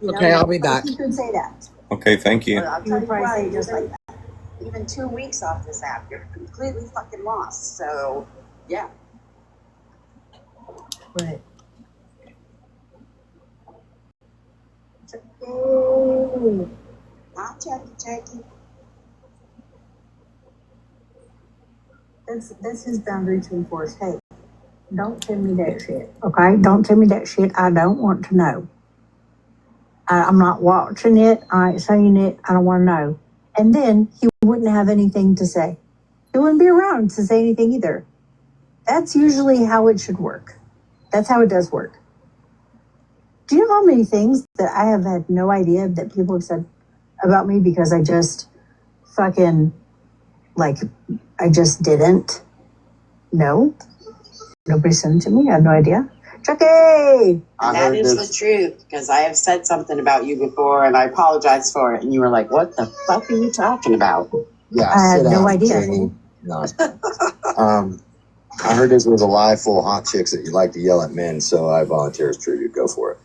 Okay, I'll be back. He could say that. Okay, thank you. But I'll He tell would you probably what, say just like that. even 2 weeks off this app, you're completely fucking lost. So, yeah. Right. Oh. I'll check it. That's his boundary to enforce. Hey, don't tell me that shit. Okay? Don't tell me that shit. I don't want to know. I'm not watching it. I ain't saying it. I don't want to know. And then he wouldn't have anything to say. He wouldn't be around to say anything either. That's usually how it should work. That's how it does work. Do you know how many things that I have had no idea that people have said about me because I just fucking, like, I just didn't know? Nobody sent it to me. I have no idea. Chucky! That is the truth, because I have said something about you before, and I apologize for it, and you were like, what the fuck are you talking about? Yeah, I had sit no down, idea. Jenny. No. I heard this was a live full of hot chicks that you like to yell at men, so I volunteer as tribute. Go for it.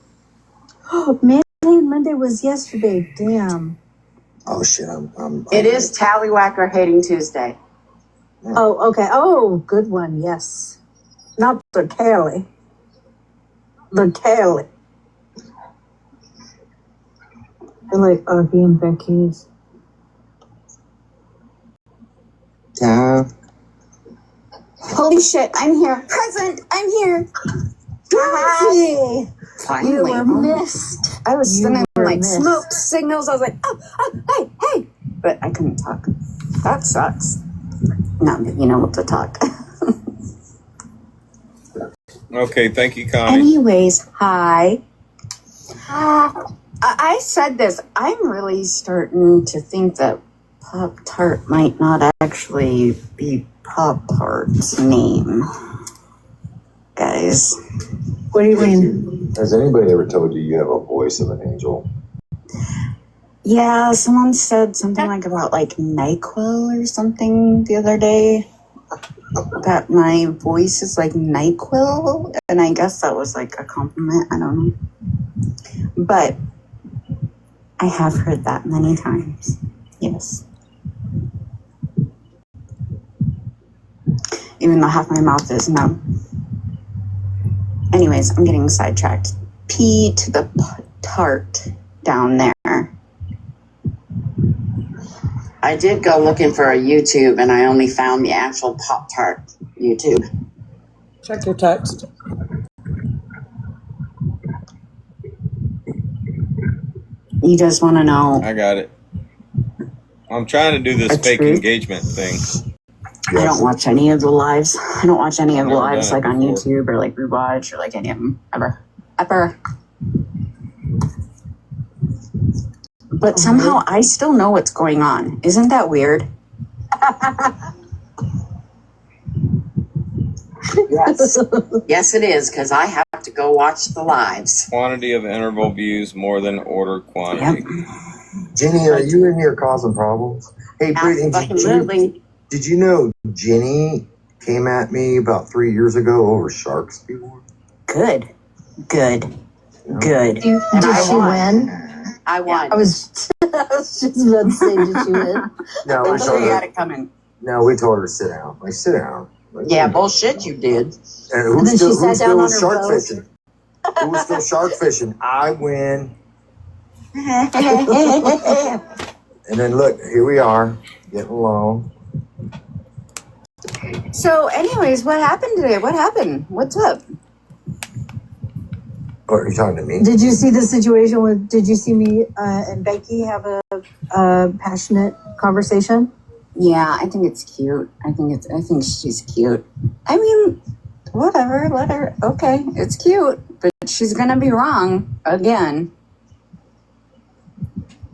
Oh, man, Monday was yesterday. Damn. Oh shit, It is Tallywhacker Hating Tuesday. Oh, okay. Oh, good one. Yes. Not the Kelly. The Kelly. I like Augie and Becky's. Time. Holy shit, I'm here. Present, I'm here. Dorothy! Finally. You were missed. I was You sending were like missed. smoke signals. I was like, hey. But I couldn't talk. That sucks. Not being able to talk. Okay, thank you, Connie. Anyways, hi. I said this. I'm really starting to think that Pop-Tart might not actually be Pop-Tart's name. Guys. What do you mean? Has anybody ever told you you have a voice of an angel? Yeah, someone said something like about like NyQuil or something the other day. That my voice is like NyQuil, and I guess that was like a compliment. I don't know. But I have heard that many times. Yes. Even though half my mouth is numb. Anyways, I'm getting sidetracked. P to the tart down there. I did go looking for a YouTube, and I only found the actual Pop-Tart YouTube. Check your text. You just want to know. I got it. I'm trying to do this fake truth? engagement thing. I don't watch any of the lives. I don't watch any of the Never lives done it like on before. YouTube or like rewatch or like any of them ever. But somehow I still know what's going on. Isn't that weird? Yes. Yes, it is, because I have to go watch the lives. Quantity of interval views more than order quantity. Jenny, are you in here causing problems? Hey, Brittany, Absolutely. did you know Jenny came at me about 3 years ago over sharks before? Good. Good. Did she win? I won. I was just about to say, did she win? No, I'm we sure told you had her. it coming. No, we told her to sit down. Like, sit down. Like, Yeah, bullshit you did. And And then she sat down on who's her shark boat. fishing? Who's still shark fishing? I win. And then look, here we are, getting along. So anyways, what happened today? What happened? What's up? What are you talking to me? Did you see the situation did you see me and Becky have a passionate conversation? Yeah, I think it's cute. I think she's cute. I mean, whatever, let her. Okay, it's cute, but she's gonna be wrong again.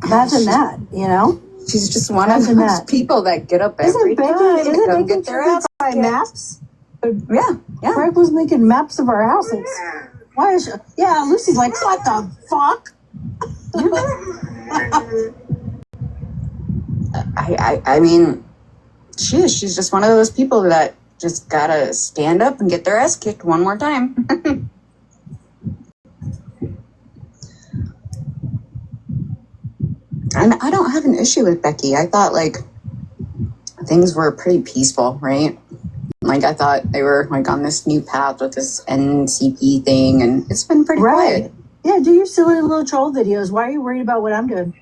Imagine that, you know? She's just one of those people that get up every time to go get their ass by kicked. maps? Yeah. Greg was making maps of our houses. Why is she? Yeah, Lucy's like, what the fuck? I mean, she's just one of those people that just gotta stand up and get their ass kicked one more time. And I don't have an issue with Becky. I thought like things were pretty peaceful, right? Like I thought they were like on this new path with this NCP thing, and it's been pretty quiet. Yeah, do your silly little troll videos. Why are you worried about what I'm doing?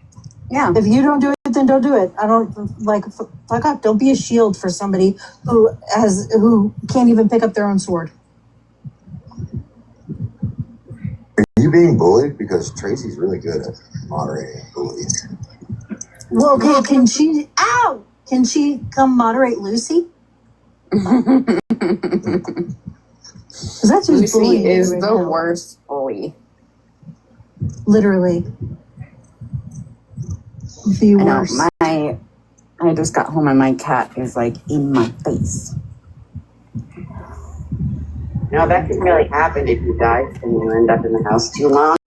Yeah. If you don't do it, then don't do it. I don't like fuck up. Don't be a shield for somebody who can't even pick up their own sword. Are you being bullied? Because Tracy's really good at moderating bullies. Well, okay, can she come moderate Lucy? Because that's who's Lucy bullying is right the now. worst bully. Literally. The worst. I just got home and my cat is like in my face. No, that can really happen if you guys and you end up in the house too long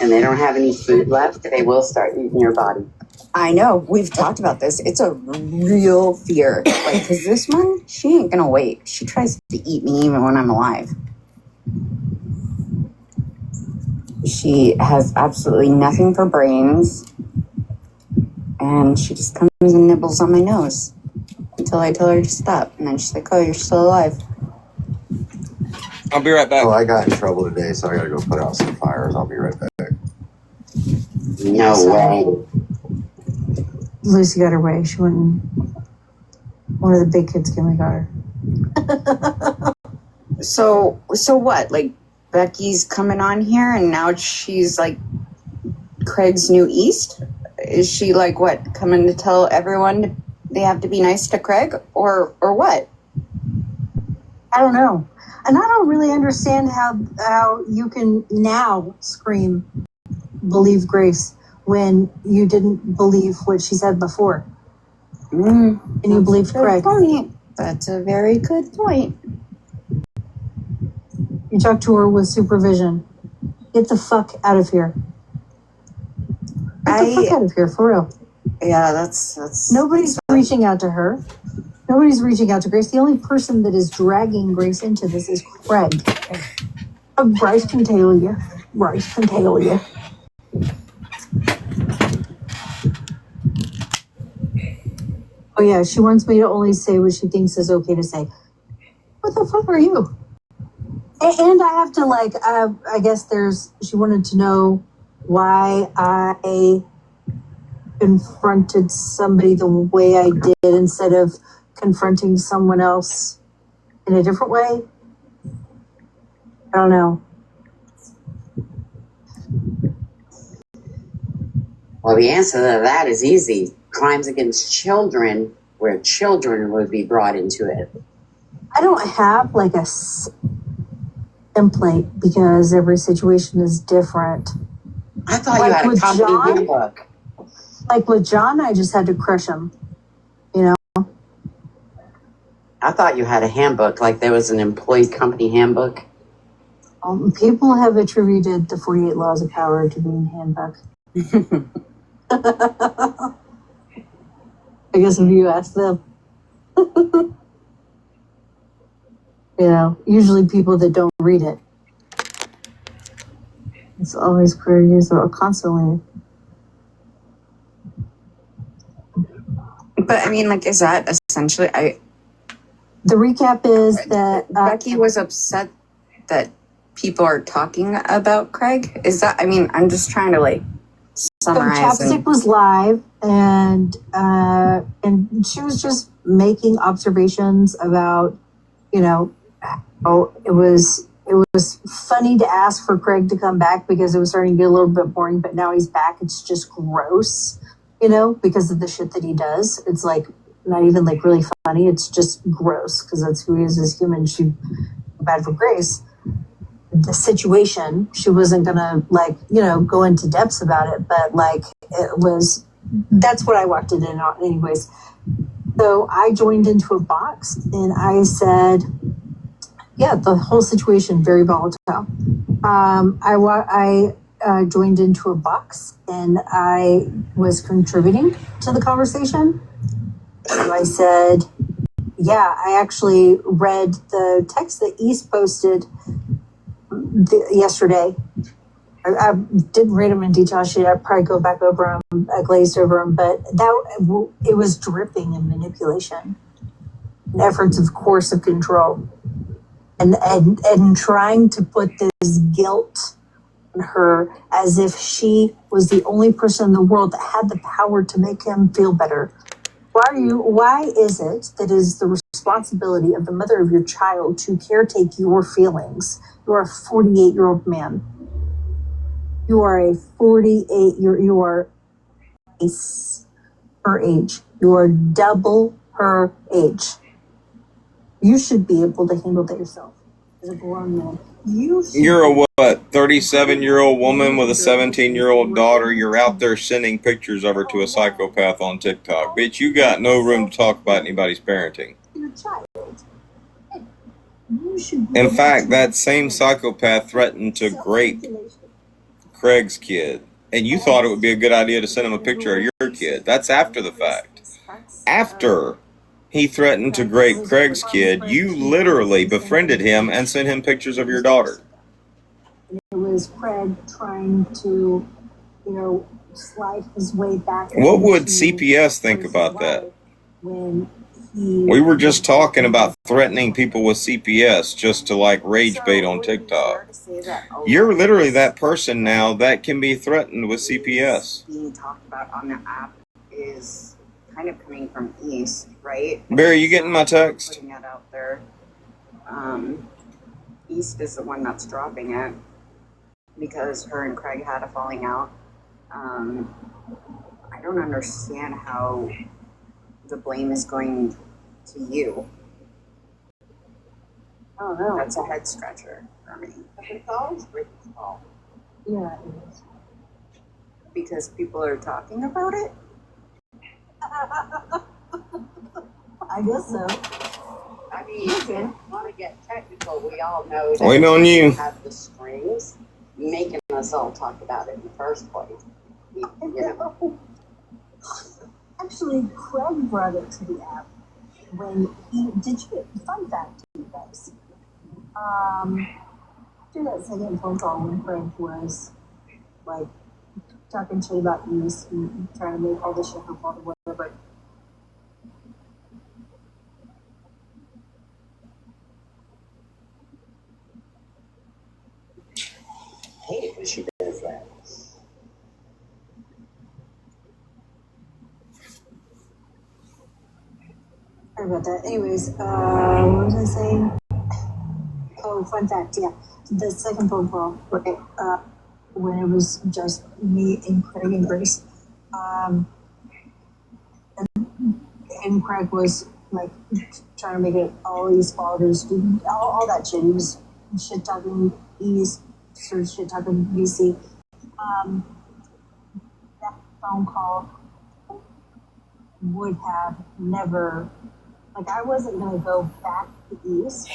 and they don't have any food left. They will start eating your body. I know. We've talked about this. It's a real fear. Like, because this one, she ain't gonna wait. She tries to eat me even when I'm alive. She has absolutely nothing for brains. And she just comes and nibbles on my nose until I tell her to stop. And then she's like, oh, you're still alive. I'll be right back. Oh, I got in trouble today, so I gotta go put out some fires. I'll be right back. No way. Lucy got her way. She went and one of the big kids came and got her. So what? Like, Becky's coming on here and now she's like Craig's new East? Is she like what? Coming to tell everyone they have to be nice to Craig or what? I don't know. And I don't really understand how you can now scream, believe Grace, when you didn't believe what she said before. And you believed Craig. That's a very good point. You talked to her with supervision. Get the fuck out of here. Get the fuck out of here, for real. Yeah, that's Nobody's reaching out to her. Nobody's reaching out to Grace. The only person that is dragging Grace into this is Craig. Bryce can tell you. Bryce can tell you. Oh yeah, she wants me to only say what she thinks is okay to say. What the fuck are you? And I have to I guess she wanted to know why I confronted somebody the way I did instead of confronting someone else in a different way. I don't know. Well, the answer to that is easy. Crimes against children, where children would be brought into it. I don't have like a template because every situation is different. I thought you had a company handbook. Like with John, I just had to crush him, you know? I thought you had a handbook, like there was an employee company handbook. People have attributed the 48 Laws of Power to being handbook. I guess if you ask them. You know, usually people that don't read it. It's always clear use or constantly. But I mean, like, is that essentially the recap is that Becky was upset that people are talking about Craig? Is that, I mean, I'm just trying to like summarize. So Chapstick was live and she was just making observations about, you know, oh, it was funny to ask for Craig to come back because it was starting to get a little bit boring, but now he's back. It's just gross, you know, because of the shit that he does. It's like not even like really funny. It's just gross because that's who he is as human. She bad for Grace. The situation, she wasn't gonna like, go into depths about it, but like it was, that's what I walked it in on anyways. So I joined into a box and I said, yeah, the whole situation, very volatile. I joined into a box and I was contributing to the conversation. So I said, yeah, I actually read the text that East posted yesterday. I didn't read them in detail. I should probably go back over them. I glazed over them, but it was dripping in manipulation, and efforts of course of control, and trying to put this guilt on her as if she was the only person in the world that had the power to make him feel better. Why is it that it is the responsibility of the mother of your child to caretake your feelings? You are a 48-year-old man. You are a 48, you are her age. You are double her age. You should be able to handle that yourself as a grown man. You're a what, 37-year-old woman with a 17-year-old daughter. You're out there sending pictures of her to a psychopath on TikTok. Bitch, you got no room to talk about anybody's parenting. In fact, that same psychopath threatened to rape Craig's kid. And you thought it would be a good idea to send him a picture of your kid. That's after the fact. After he threatened to rape Craig's kid, you literally befriended him and sent him pictures of your daughter. It was Craig trying to, slide his way back. What would CPS think about that? We were just talking about threatening people with CPS just to like rage bait on TikTok. You're literally that person now that can be threatened with CPS. Being talked about on the app is kind of coming from East, right? Barry, you getting my text? Putting that out there. East is the one that's dropping it because her and Craig had a falling out. I don't understand how the blame is going to you. I don't know. That's a head scratcher for me. But it's always Ricky's fault. Yeah, it is. Because people are talking about it? I guess so. I mean, if you want to get technical, we all know that Waiting on you. have the strings making us all talk about it in the first place. You know. Actually, Craig brought it to the app when fun fact to you guys. Do that second phone call when Craig was like talking shit about East and trying to make all this shit her fault or whatever. I hate it when she does that. Sorry about that. Anyways, what was I saying? Oh, fun fact, yeah. The second phone call, right, when it was just me and Craig and Grace, and Craig was like trying to make it all East fathers, all that shit. He was shit talking East, sort of shit talking BC. That phone call would have never, like, I wasn't gonna go back to East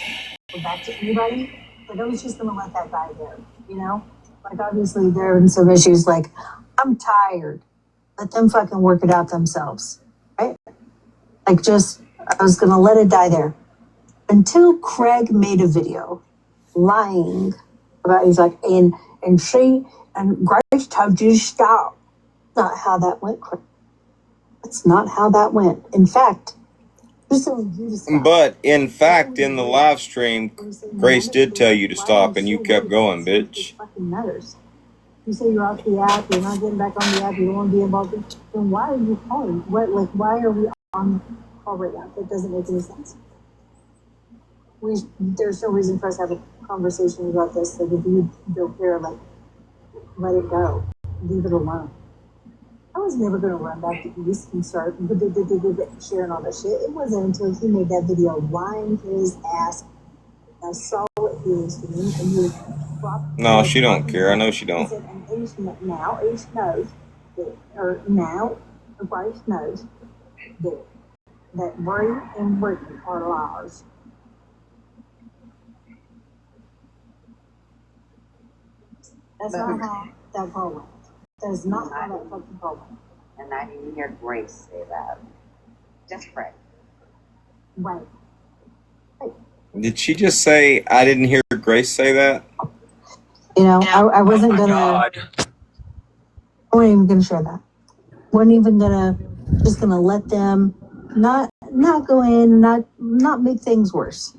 or back to anybody. Like, I was just gonna let that guy there, Like, obviously there have been some issues. Like, I'm tired. Let them fucking work it out themselves, right? Like, I was gonna let it die there until Craig made a video lying about. He's like, and Grace told you to stop. Not how that went, Craig. That's not how that went. In fact, but in fact, in the live stream, Grace did tell you to stop, and you kept going, bitch. You say you're off the app, you're not getting back on the app, you don't want to be involved. Then why are you calling? Why are we on call right now? That doesn't make any sense. There's no reason for us to have a conversation about this. Like, if you don't care, like, let it go, leave it alone. I was never going to run back to East and start sharing all that shit. It wasn't until he made that video lying his ass. I saw what he was doing, and he was No, she don't care. I know she He don't. said, and Ace knows that, or now, Bryce knows that Bray and Brittany are liars. That's not how that call went. That is not how that fucking call went. And I didn't hear Grace say that. Just Craig. Right. Did she just say, I didn't hear Grace say that? You know, I wasn't gonna. I wasn't even gonna share that. Wasn't even gonna. Just gonna let them not go in, not make things worse.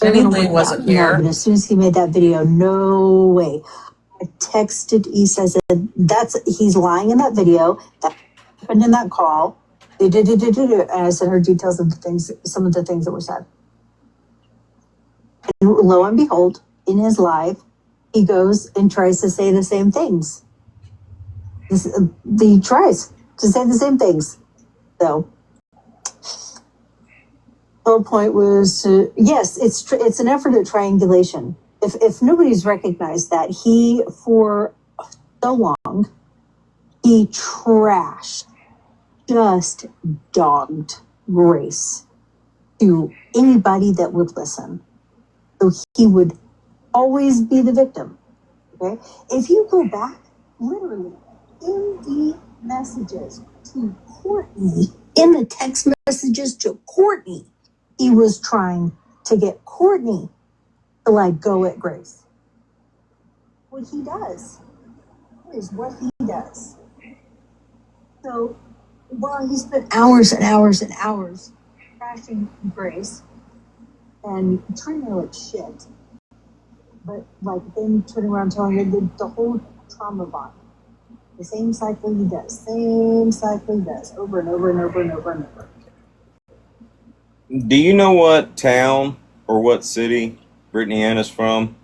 Jenny Lee wasn't here. No, but as soon as he made that video, no way. I texted Issa. I said, he's lying in that video. That happened in that call. And I sent her details of some of the things that were said. And lo and behold, in his live, he goes and tries to say the same things. He tries to say the same things. So, the whole point was, yes, it's an effort at triangulation. If nobody's recognized that, he, for so long, he trashed, just dogged Grace to anybody that would listen. So he would always be the victim. Okay? If you go back, literally, in the messages to Courtney, in the text messages to Courtney, he was trying to get Courtney to like go at Grace. What he does is what he does. So while he spent hours and hours and hours trashing Grace and treating her like shit, but like then turning around telling her the whole trauma bond. The same cycle he does, over and over and over and over and over. Do you know what town or what city Brittany Ann is from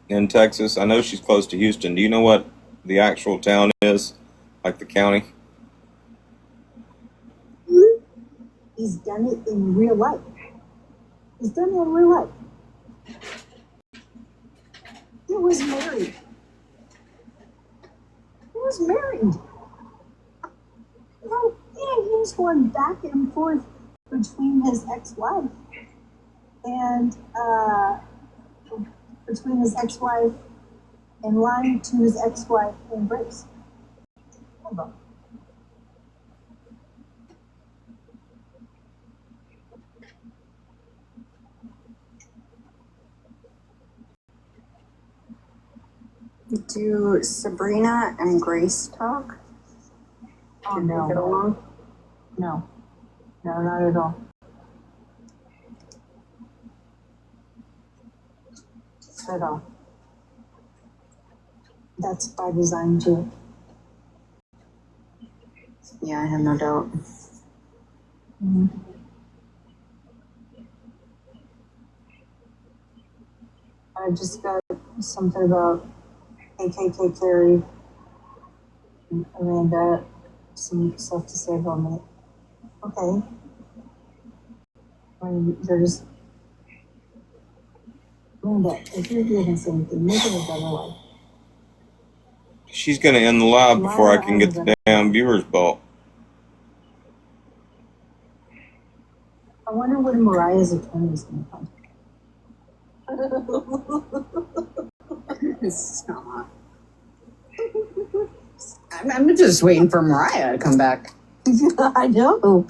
in Texas? I know she's close to Houston. Do you know what the actual town is? Like the county? He's done it in real life. He was married. No, yeah, he was going back and forth between his ex-wife and lying to his ex-wife and Grace. Hold on. Do Sabrina and Grace talk? Oh, no. Get along? No, not at all. At all. That's by design too. Yeah, I have no doubt. Mm-hmm. I just got something about KKK Carrie and Amanda, some stuff to say about me. Okay. I mean, they're just... Amanda, if you're going to say anything, make it a better way. She's going to end the live before I can get the damn viewers bought. I wonder what Mariah's attorney is going to find. Stop. I'm just waiting for Mariah to come back. I know.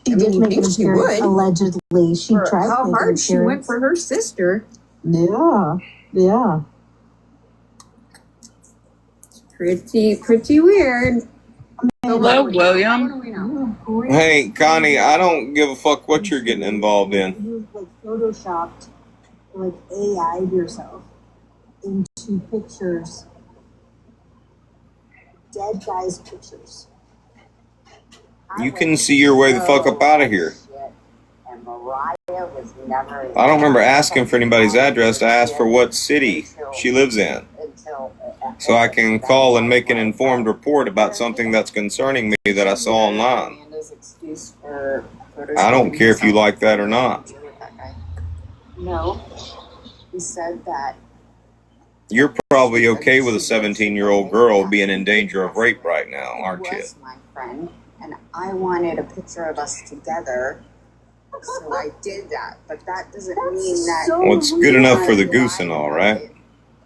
She did make an appearance, allegedly. She tried to make an appearance. How hard she went for her sister. Yeah. Pretty weird. Hello, William. Hey, Connie, I don't give a fuck what you're getting involved in. You like photoshopped, like AI'd yourself into pictures, dead guys' pictures. You can see your way the fuck up out of here. And Mariah was never. I don't remember asking for anybody's address. I asked for what city she lives in. Until so I can call and make an informed report about something that's concerning me that I saw online. Amanda's excuse for I don't care if you like that or not. No, he said that You're probably okay with a 17-year-old girl being in danger of rape right now, aren't you? was my friend, and I wanted a picture of us together, so I did that. But that doesn't mean that. Well, it's good enough for the goose and all, right?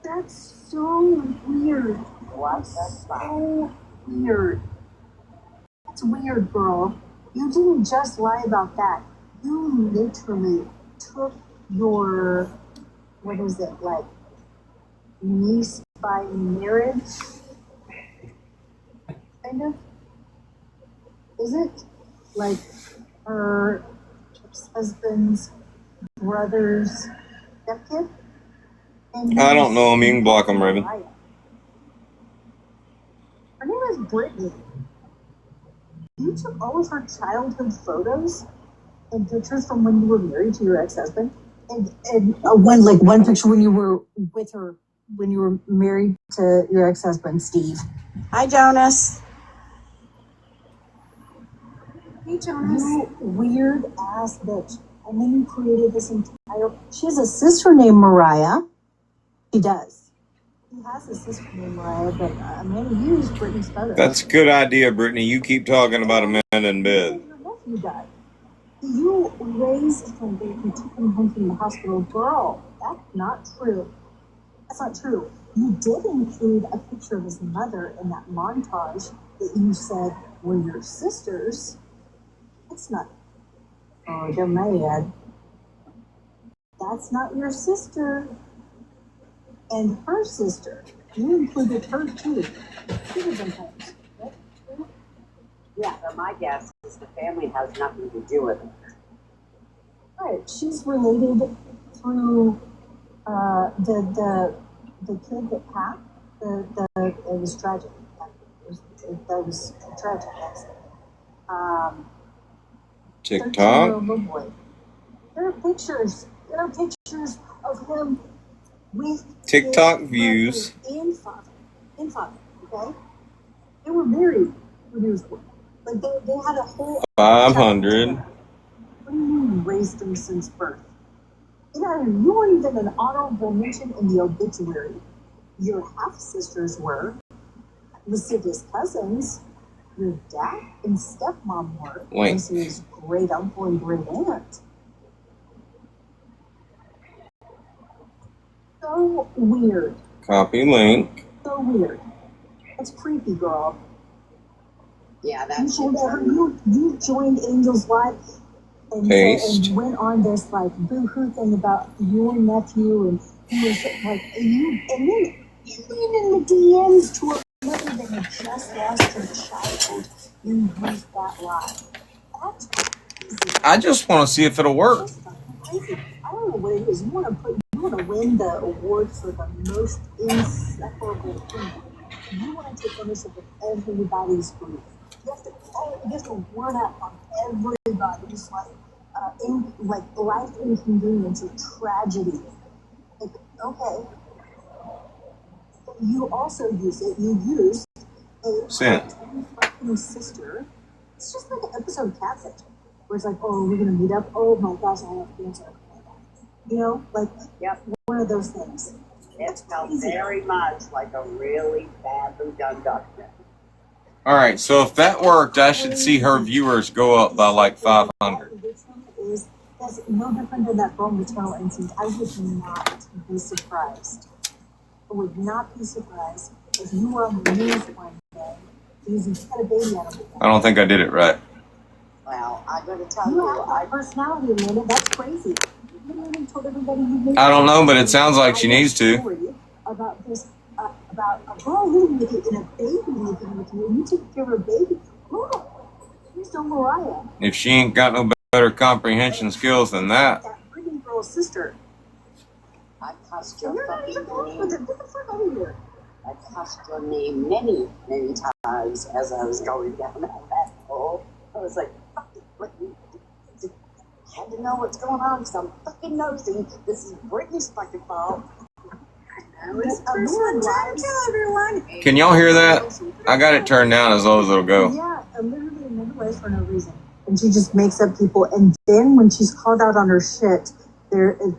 That's so weird. What? That's so weird. That's weird, girl. You didn't just lie about that. You literally took your, what is it, like, niece by marriage? Kind of? Is it? Like her ex-husband's brother's stepkid? I don't know him. You can block him, Raven. Her name is Brittany. You took all of her childhood photos and pictures from when you were married to your ex-husband, and one picture when you were with her when you were married to your ex-husband Steve. Hi, Jonas. Hey, Jonas. You weird ass bitch. And then you created this entire. She has a sister named Mariah. She does. He has a sister named Mariah, but Amanda used Brittany's photos. That's a good idea, Brittany. You keep talking about Amanda in bed. Your nephew died. You raised him, you took him home from the hospital. Girl, that's not true. That's not true. You did include a picture of his mother in that montage that you said were your sisters. It's not. Oh, they're mad. That's not your sister. And her sister. You included her too. Two different times. Right? Yeah, so my guess is the family has nothing to do with it. Right. She's related through the kid that passed. It was tragic. That was a tragic accident. TikTok? Boy. There are pictures. There are pictures of him with TikTok views. And father. Okay? They were married when he was born. Like they had a whole 500. What do you mean you raised him since birth? You know, you weren't even an honorable mention in the obituary. Your half-sisters were. Listed as cousins. Your dad and stepmom were. Wait. This is great uncle and great aunt. So weird. Copy link. So weird. That's creepy, girl. Yeah, that's You joined Angel's life and went on this like boo-hoo thing about your nephew, and he was like you, and then in the DMs to a mother that had just lost her child. You used that lie. That's crazy. I just want to see if it'll work. That's fucking crazy. I don't know what it is. You want to win the award for the most inseparable thing. You want to take ownership of everybody's grief. You have to word up on everybody's life inconvenience or tragedy. Like, okay. You also use it. You use a fucking sister. It's just like an episode of Catfish, where it's like, oh, we're gonna meet up. Oh my gosh, I have cancer. You know, like one of those things. It felt very much like a really badly done documentary. All right, so if that worked, I should see her viewers go up by like 500. That's no different than that bone maternal instinct. I would not be surprised. I would not be surprised if you were on the news one day because you had a baby out of it. I don't think I did it right. Well, I'm going to tell you have that personality, Amanda. That's crazy. You literally told everybody you made. I don't know, but it sounds like she needs to. About this, about a girl living with you and a baby living with you, and you take care of a baby. Girl, here's no Mariah. If she ain't got no better comprehension skills than that. That pretty girl's sister. I cussed your fucking name. Get the fuck out of here. I cussed your name many, many times as I was going down that hole. I was like, fuck it, Brittany. I had to know what's going on because I'm fucking nosy. This is Brittany's fucking fault. I was the first one trying to kill everyone. Can y'all hear that? I got it turned down as low as it'll go. Yeah, literally a midwife for no reason. And she just makes up people. And then when she's called out on her shit,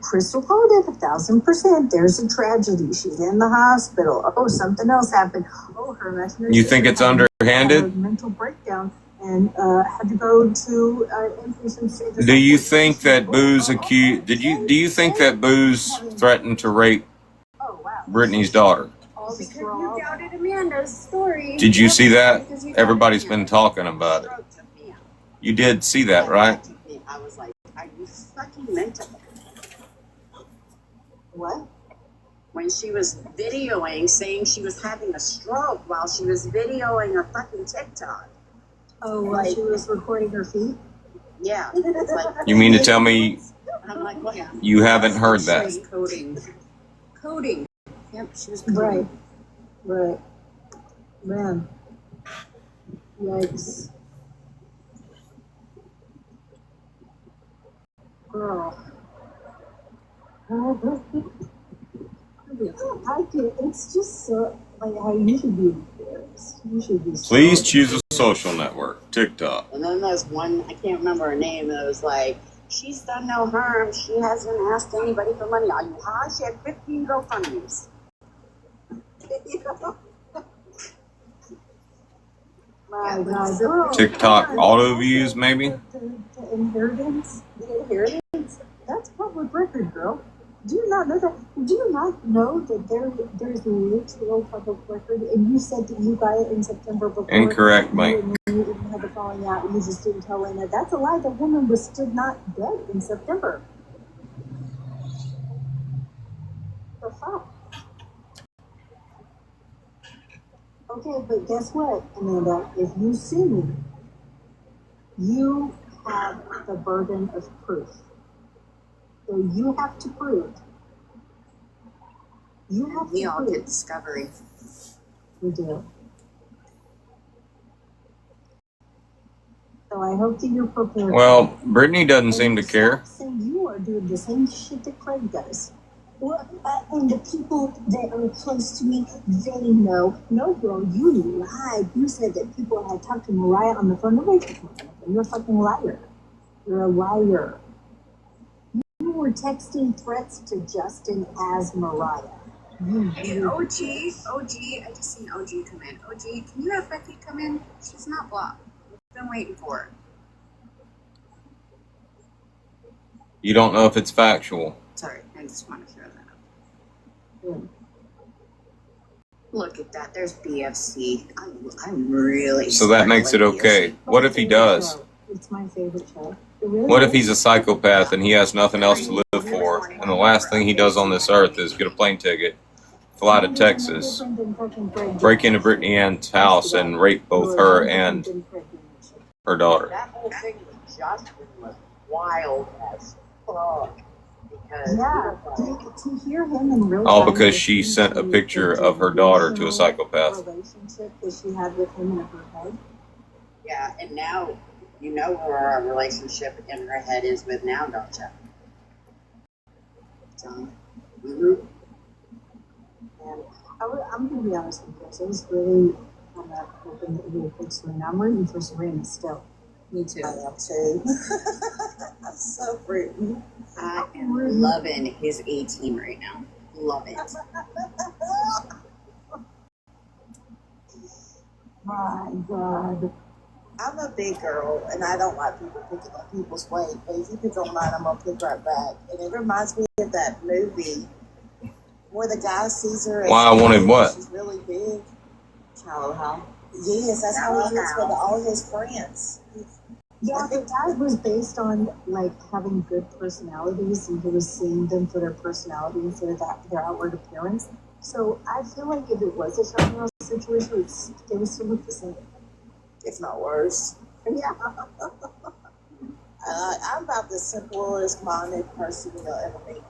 Crystal called it 1,000%. There's a tragedy. She's in the hospital. Oh, something else happened. Oh, her messenger. You think it's underhanded? Had a mental breakdown and had to go to inpatient status. Do you think that Boo's accused? Do you think that Boo's threatened to rape Brittany's daughter? All because you doubted Amanda's story. Did you see that? Everybody's been talking about it. You did see that, right? I was like, are you fucking mental? What? When she was videoing, saying she was having a stroke while she was videoing a fucking TikTok. Oh, while she was recording her feet? Yeah. It's like, You mean to tell me I'm like, what? you haven't heard that? She was coding. Yep, she was coding. Right. Man. Yikes. Girl. It's just so, like, how you should be embarrassed. You should be so Please choose a social network. TikTok. And then there's one, I can't remember her name, that was like, she's done no harm. She hasn't asked anybody for money. Are you high? She had 15 GoFundMes. My God. TikTok auto views, maybe? The inheritance? The inheritance? That's public record, girl. Do you not know that? Do you not know that there's literal public record? And you said that you got it in September before. Incorrect, Mike. And you didn't have the falling out, and you just didn't tell Lena. That's a lie. The woman was still not dead in September. The fuck? Okay, but guess what, Amanda? If you sue me, you have the burden of proof. So you have to prove. We all get discovery. We do. So I hope that you're prepared. Well, Brittany doesn't seem to care. Saying you are doing the same shit that Craig does. Well, and the people that are close to me, they know. No, girl, you lied. You said that people had talked to Mariah on the phone. Nobody talked to Mariah. You're a fucking liar. You're a liar. You were texting threats to Justin as Mariah. Hey, OG, I just seen OG come in. OG, can you have Becky come in? She's not blocked. We've been waiting for her. You don't know if it's factual. Sorry, I just want to throw that up. Look at that. There's BFC. I'm really. So that makes it okay. What if he does? It's my favorite show. What if he's a psychopath and he has nothing else to live for, and the last thing he does on this earth is get a plane ticket, fly to Texas, break into Brittany Ann's house, and rape both her and her daughter? That whole thing with Justin was wild as fuck. Because to hear him in real All time, because she sent a picture of her daughter to a psychopath. Relationship that she had with him in her head. Yeah, and now you know where our relationship in her head is with now, don't you? So, And I'm going to be honest with you guys. I was really kind of hoping that you would pick Serena. I'm rooting for Serena still. Me too. I am too. I'm so rooting. I am loving his A-team right now. Love it. My God. I'm a big girl, and I don't like people picking up people's weight. But if you pick on mine, I'm gonna pick right back. And it reminds me of that movie where the guy sees her. Why I wanted what? She's really big. Shallow Hal. Yes, that's how he is with all his friends. Yeah, but that was based on like having good personalities, and he was seeing them for their personality instead of their outward appearance. So I feel like if it was a Shallow Hal situation, they would still look the same. If not worse. Yeah. I'm about the simplest minded person you'll ever meet.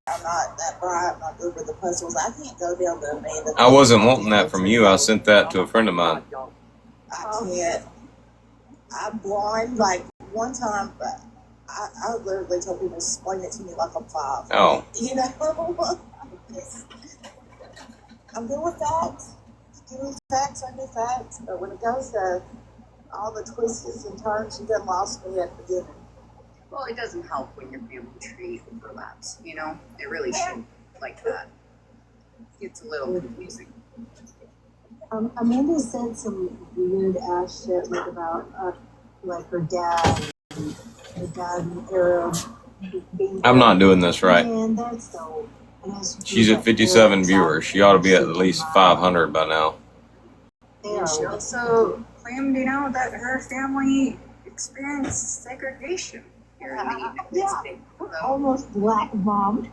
I'm not that bright. I'm not good with the puzzles. I can't go down to Amanda. I wasn't wanting that from you. I sent that to a friend of mine. I can't. I'm blind. Like one time, I literally told people to explain it to me like I'm 5. Oh. You know? I'm good with facts. Give me facts, I do facts. But when it goes to all the twists and turns, you done lost me at the beginning. Well, it doesn't help when your family tree overlaps, you know? It really shouldn't like that. It's a little confusing. Amanda said some weird ass shit like about like her dad and her dad and Arab being. I'm not doing this right. Man, that's so. She's at 57 viewers. She ought to be at least 500 by now. And she also claimed, you know, that her family experienced segregation here in the United States. So. Almost black mom.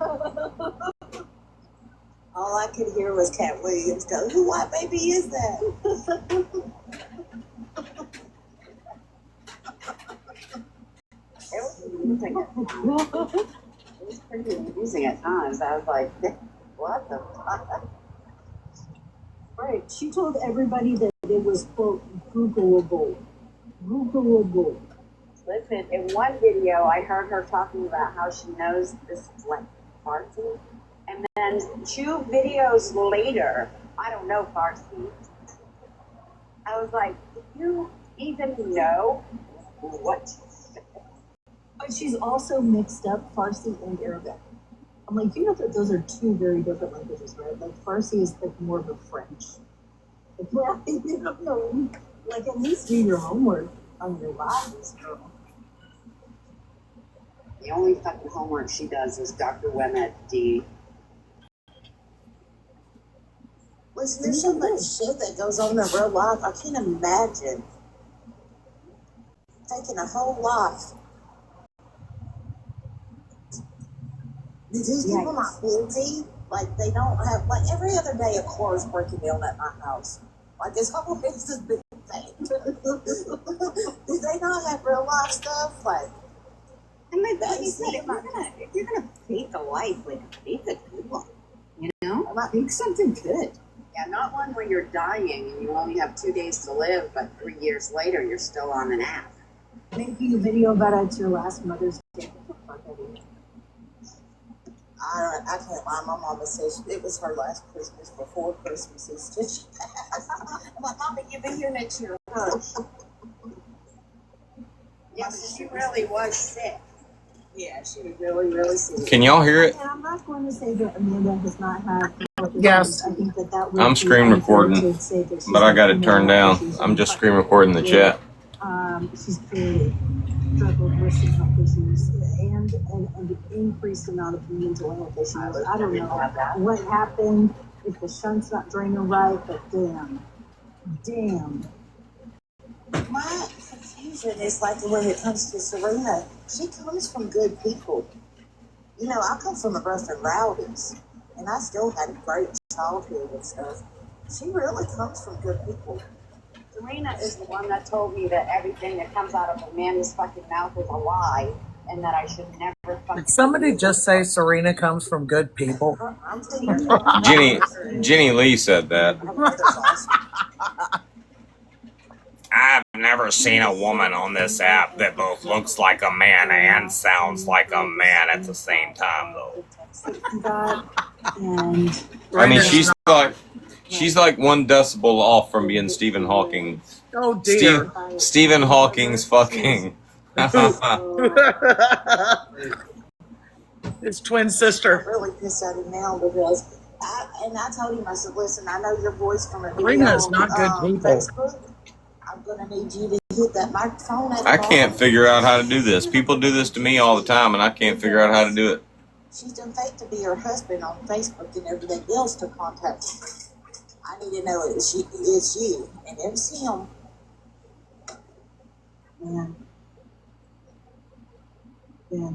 All I could hear was Cat Williams go, "Who white baby is that?" It was pretty confusing at times. I was like, what the fuck? Right. She told everybody that it was, quote, Googleable. Googleable. Listen, in one video, I heard her talking about how she knows this is like Farsi. And then 2 videos later, I don't know Farsi. I was like, do you even know what? But she's also mixed up Farsi and Arabic. I'm like, you know that those are 2 very different languages, right? Like Farsi is like more of a French. Like, well, you don't know. Like at least do your homework on your lives, girl. The only fucking homework she does is Dr. Wemmet D. Listen, there's so much shit that goes on in real life. I can't imagine taking a whole life. These people not busy. Like, they don't have, like, every other day a car is breaking down at my house. Like, it's always this big thing. Do they not have real life stuff? Like, And like you said, if you're gonna fake a life, like fake a good one, you know? make something good. Yeah, not one where you're dying and you only have 2 days to live, but 3 years later you're still on an app. Making a video about it, it's your last Mother's Day. I can't lie. My mama says it was her last Christmas before Christmas is just passed. I'm like, Mama, you'll be here next year. Yeah, but she really was sick. Yeah, she was really, really sick. Can y'all hear it? And I'm not going to say that Amanda does not have. Yes. I think that would I'm be screen unfair recording, to say that she's but I got not it turned down. female. I'm just screen recording the chat. She's clearly struggled with some health issues and an increased amount of mental health issues. I don't know what happened, if the shunt's not draining right, but damn. My confusion is like when it comes to Serena, she comes from good people. You know, I come from a rough and rowdies, and I still had a great childhood and stuff. She really comes from good people. Serena is the one that told me that everything that comes out of Amanda's fucking mouth is a lie, and that I should never fucking. Did somebody just say Serena comes from good people? I'm telling you. Jenny Lee said that. I've never seen a woman on this app that both looks like a man and sounds like a man at the same time, though. And I mean, she's like 1 decibel off from being Stephen Hawking. Oh dear. Stephen Hawking's fucking. His twin sister. I'm really pissed at him now because I told him, I said, listen, I know your voice from a video Serena is not good people. Facebook. I'm going to need you to hit that microphone at the I bottom. can't figure out how to do this. People do this to me all the time, and I can't figure out how to do it. She's done fake to be her husband on Facebook and everything else to contact you. I need to know it's you, and it's him. Man,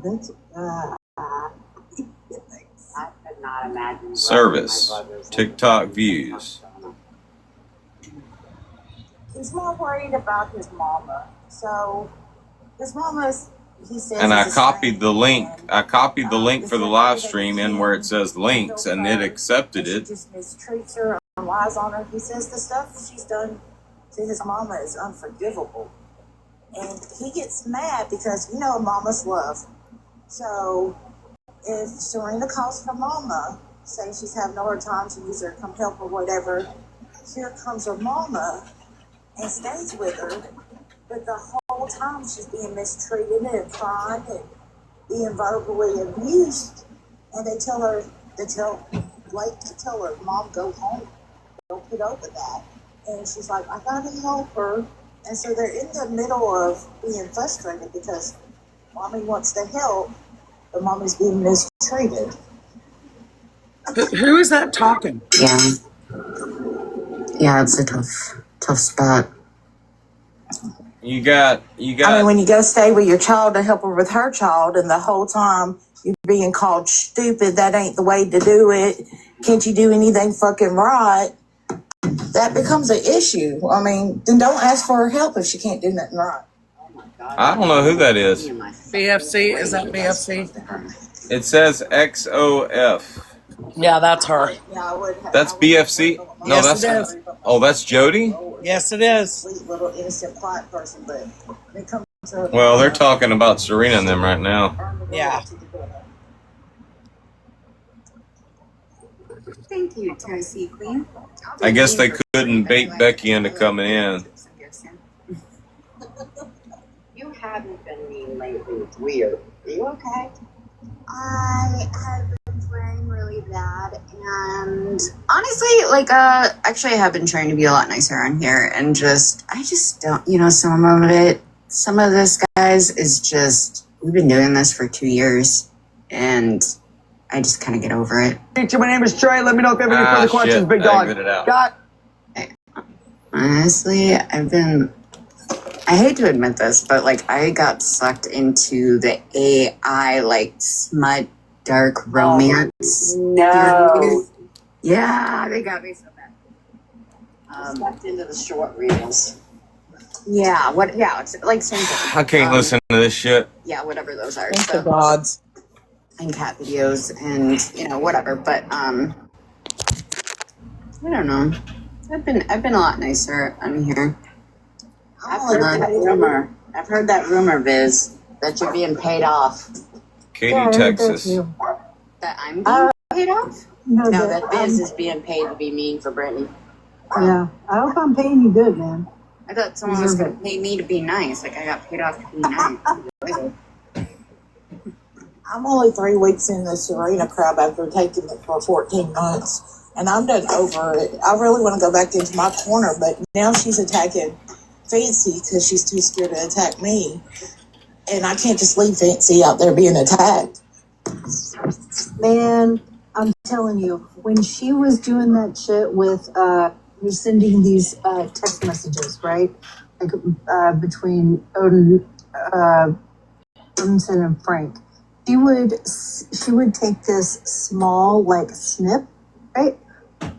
that's I could not imagine. Service. TikTok views. He's more worried about his mama. So his mama's, he says, And I is a copied the saint, link. and, I copied the link this for the is live something stream that in he where it says links, and it accepted She it. just mistreats her and lies on her. He says the stuff she's done to his mama is unforgivable. And he gets mad because, a mama's love. So if Serena calls her mama, say she's having a hard time, she needs her to come help or whatever. Here comes her mama and stays with her, but the whole time she's being mistreated and crying and being verbally abused. And they tell Blake to tell her, Mom, go home. Don't put up with that. And she's like, I gotta help her. And so they're in the middle of being frustrated because Mommy wants to help, but Mommy's being mistreated. Who is that talking? Yeah. Yeah, it's a tough spot. You got. I mean, when you go stay with your child to help her with her child, and the whole time you're being called stupid, that ain't the way to do it. Can't you do anything fucking right? That becomes an issue. I mean, then don't ask for her help if she can't do nothing right. I don't know who that is. BFC? Is that BFC? It says XOF. Yeah, that's her. Yeah, I would. That's BFC. No, Yes, that's. it is. Oh, that's Jody. Yes, it is. Sweet little innocent quiet person, but when it comes to Well, they're talking about Serena and them right now. Yeah. Thank you, Tennessee Queen. I guess they couldn't bait Becky into coming in. You haven't been mean lately. It's weird. Are you okay? I have been playing really bad, and honestly, actually, I have been trying to be a lot nicer around here, and I just don't, some of this, guys, is just, we've been doing this for 2 years, and I just kind of get over it. Teacher, my name is Trey. Let me know if you have any further questions, shit. big dog. Exit it out. Got. Honestly, I hate to admit this, but I got sucked into the AI smut dark romance. No. Yeah, they got me so bad. Sucked into the short reels. Yeah, it's same thing. I can't listen to this shit. Yeah, whatever those are. Thank the gods. And cat videos and whatever, but I don't know. I've been a lot nicer on here. I've heard that rumor, Viz, that you're being paid off. Katy, Texas. That I'm being paid off? No, that Viz is being paid to be mean for Brittany. Yeah, I hope I'm paying you good, man. I thought someone was going to pay me to be nice. I got paid off to be nice. I'm only 3 weeks in the Serena crowd after taking it for 14 months, and I'm done over it. I really want to go back into my corner, but now she's attacking Fancy because she's too scared to attack me, and I can't just leave Fancy out there being attacked. Man, I'm telling you, when she was doing that shit with you're sending these text messages, right? Between Odinson and Frank. She would take this small snip, right?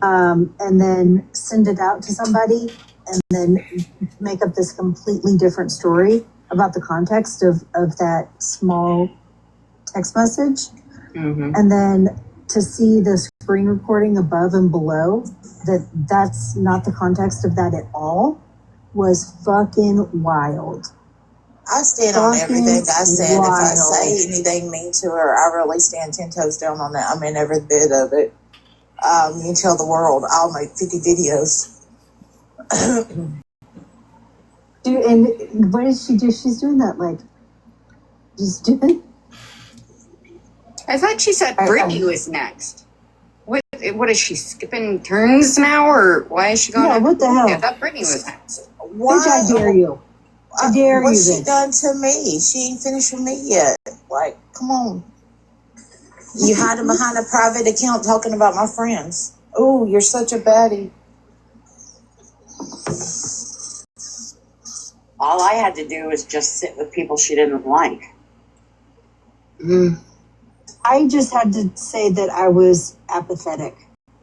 And then send it out to somebody and then make up this completely different story about the context of that small text message. Mm-hmm. And then to see the screen recording above and below that's not the context of that at all was fucking wild. I stand on everything I said. Wild. If I say anything mean to her, I really stand 10 toes down on that. I mean, every bit of it. You can tell the world I'll make 50 videos. Dude, and what did she do? She's doing that just doing. I thought she said Brittany was next. What is she skipping turns now, or why is she going? Yeah, what the hell? I thought Brittany was next. Why? Bitch, I dare you. I dare you. What's she done to me? She ain't finished with me yet. Come on. You hiding behind a private account talking about my friends. Oh, you're such a baddie. All I had to do was just sit with people she didn't like. I just had to say that I was apathetic.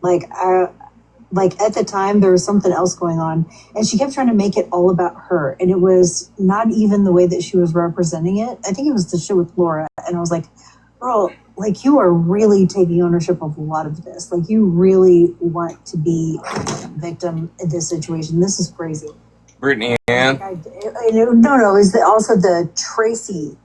At the time, there was something else going on, and she kept trying to make it all about her, and it was not even the way that she was representing it. I think it was the show with Laura, and I was like, girl, you are really taking ownership of a lot of this. You really want to be a victim in this situation. This is crazy. Brittany Ann. No, is also the Tracy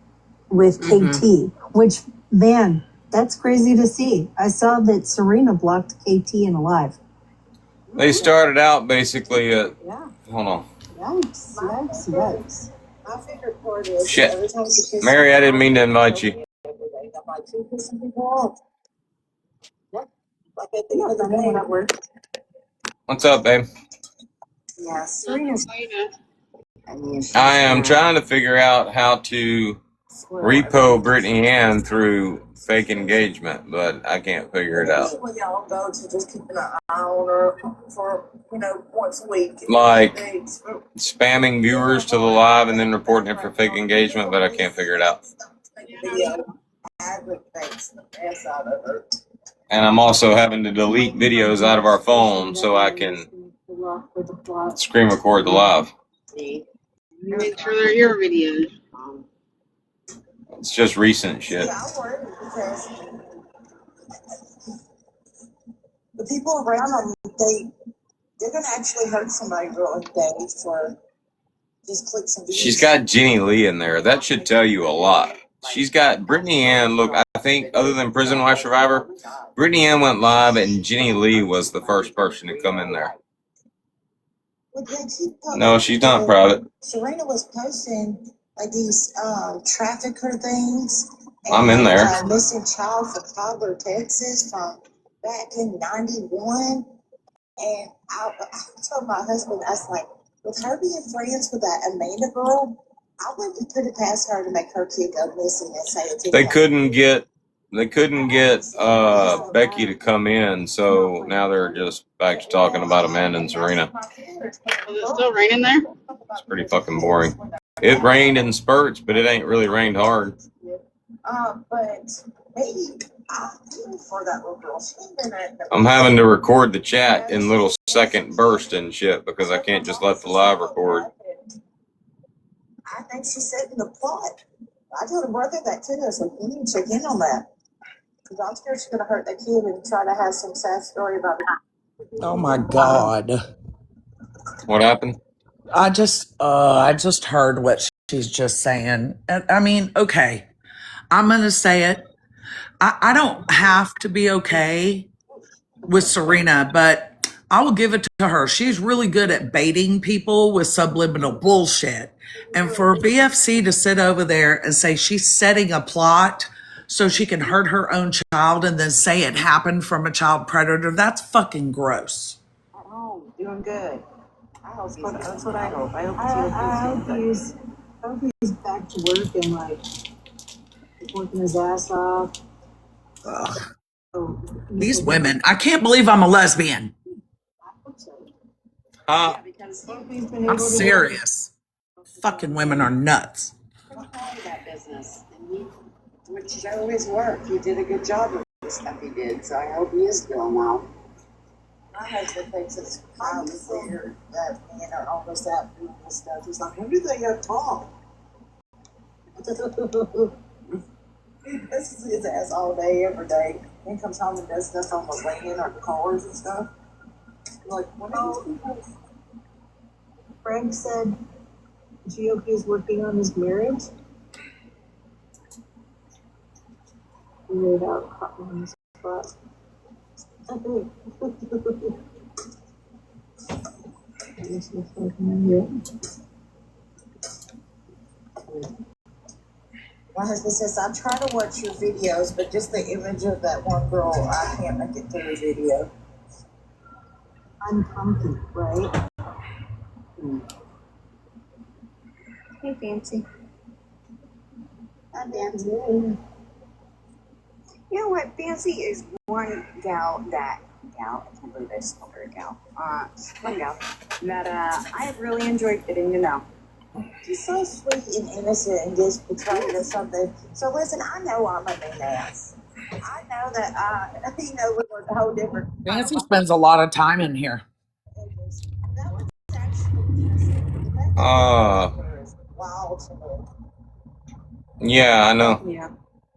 with KT, which, man, That's crazy to see. I saw that Serena blocked KT in a live. They started out basically at. Yeah. Hold on. Yikes, yikes, yikes. My favorite part is Shit. every time she pisses Mary, I me didn't off, mean to invite you. I'm like, keep pissing people off. Yeah. Like at the other day at work. What's up, babe? Yeah, Serena's. I am trying to figure out how to repo Brittany Ann through fake engagement, but I can't figure it out. When y'all go to just keeping an eye on her for, once a week. Like spamming viewers to the live and then reporting it for fake engagement, but I can't figure it out. And I'm also having to delete videos out of our phone so I can screen record the live. Make sure they're your videos. It's just recent shit. Yeah, I'm worried because the people around them, they're gonna actually hurt somebody really bad for just clicks and views. She's got Jenny Lee in there. That should tell you a lot. She's got Brittany Ann. Look, I think other than Prison Wife Survivor, Brittany Ann went live and Jenny Lee was the first person to come in there. No, she's not private. Serena was posting like these trafficker things. I'm in there. Missing child for Cobbler, Texas from back in '91. And I told my husband, I was like, with her being friends with that Amanda girl, I wouldn't put it past her to make her kid go missing and say it. They couldn't get Becky to come in, so now they're just back to talking about Amanda and Serena. Is it still raining there? It's pretty fucking boring. It rained in spurts, but it ain't really rained hard. But maybe I feel for that little girl. She ain't been at I'm having to record the chat in little second bursts and shit because I can't just let the live record. I think she's setting the plot. I told her brother that too. I said, you need to check in on that. Because I'm scared she's going to hurt that kid and try to have some sad story about it. Oh my God. What happened? I just heard what she's just saying. And I mean, okay, I'm going to say it. I don't have to be okay with Serena, but I will give it to her. She's really good at baiting people with subliminal bullshit. And for BFC to sit over there and say she's setting a plot so she can hurt her own child and then say it happened from a child predator, that's fucking gross. At home, doing good. That's what I hope. I hope he's back to work and like working his ass off. Ugh. These women, I can't believe I'm a lesbian. I'm serious. Fucking women are nuts. That business, and he would show his work. He did a good job with the stuff he did, so I hope he is doing well. My husband thinks it's kind of weird that men are always out doing this stuff. He's like, when do they have time? This is his ass all day, every day. Then comes home and does stuff on the land or cars and stuff. Like, what are these people? Frank said GOP is working on his marriage. Weird out caught me on the spot. My husband says, I try to watch your videos, but just the image of that one girl, I can't make it through the video. Uncomfy, right? Hey, Fancy. Hi, Fancy. You know what? Fancy is one gal, I can't believe I just called her a gal. One gal that I have really enjoyed getting to know. She's so sweet and innocent and just betrayed or something. So listen, I know I'm a mean ass. I know that we're a whole different. Nancy spends a lot of time in here. That was actually wild to me. Yeah, I know. Yeah.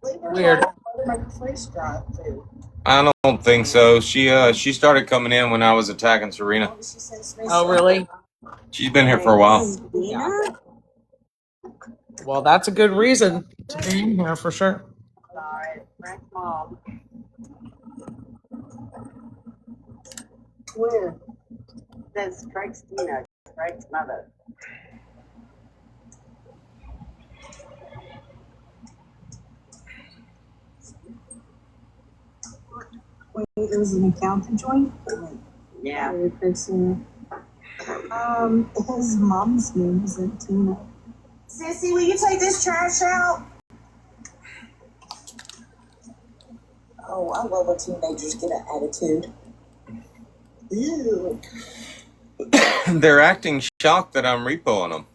Weird. I don't think so. She started coming in when I was attacking Serena. Oh, really? She's been here for a while. Yeah. Well, that's a good reason to be in here for sure. Frank's mom. Where? That's Craig's, Craig's mother. Wait, it was an accountant joint? Yeah. His mom's name isn't Tina. Sissy, will you take this trash out? Oh, I love when teenagers get an attitude. Ew. They're acting shocked that I'm repoing them.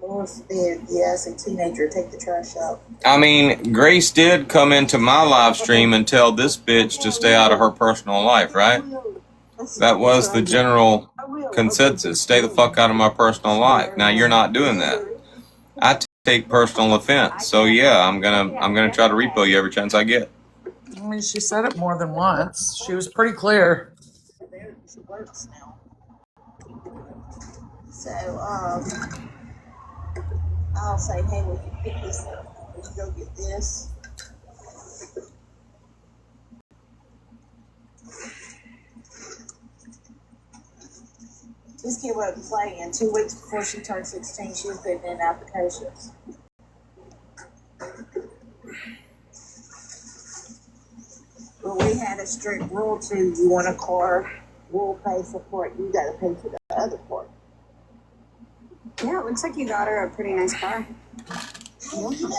Lord forbid, yes, a teenager, take the trash out. I mean, Grace did come into my live stream and tell this bitch to stay out of her personal life, right? That was the general consensus. Stay the fuck out of my personal life. Now you're not doing that. I take personal offense. So yeah, I'm gonna try to repo you every chance I get. I mean, she said it more than once. She was pretty clear. She works now. So, I'll say, hey, will you pick this up? Will you go get this? This kid wasn't playing. 2 weeks before she turned 16, she was putting in applications. But we had a strict rule too. You want a car, we'll pay for part. You got to pay for the other part. Yeah, it looks like you got her a pretty nice car.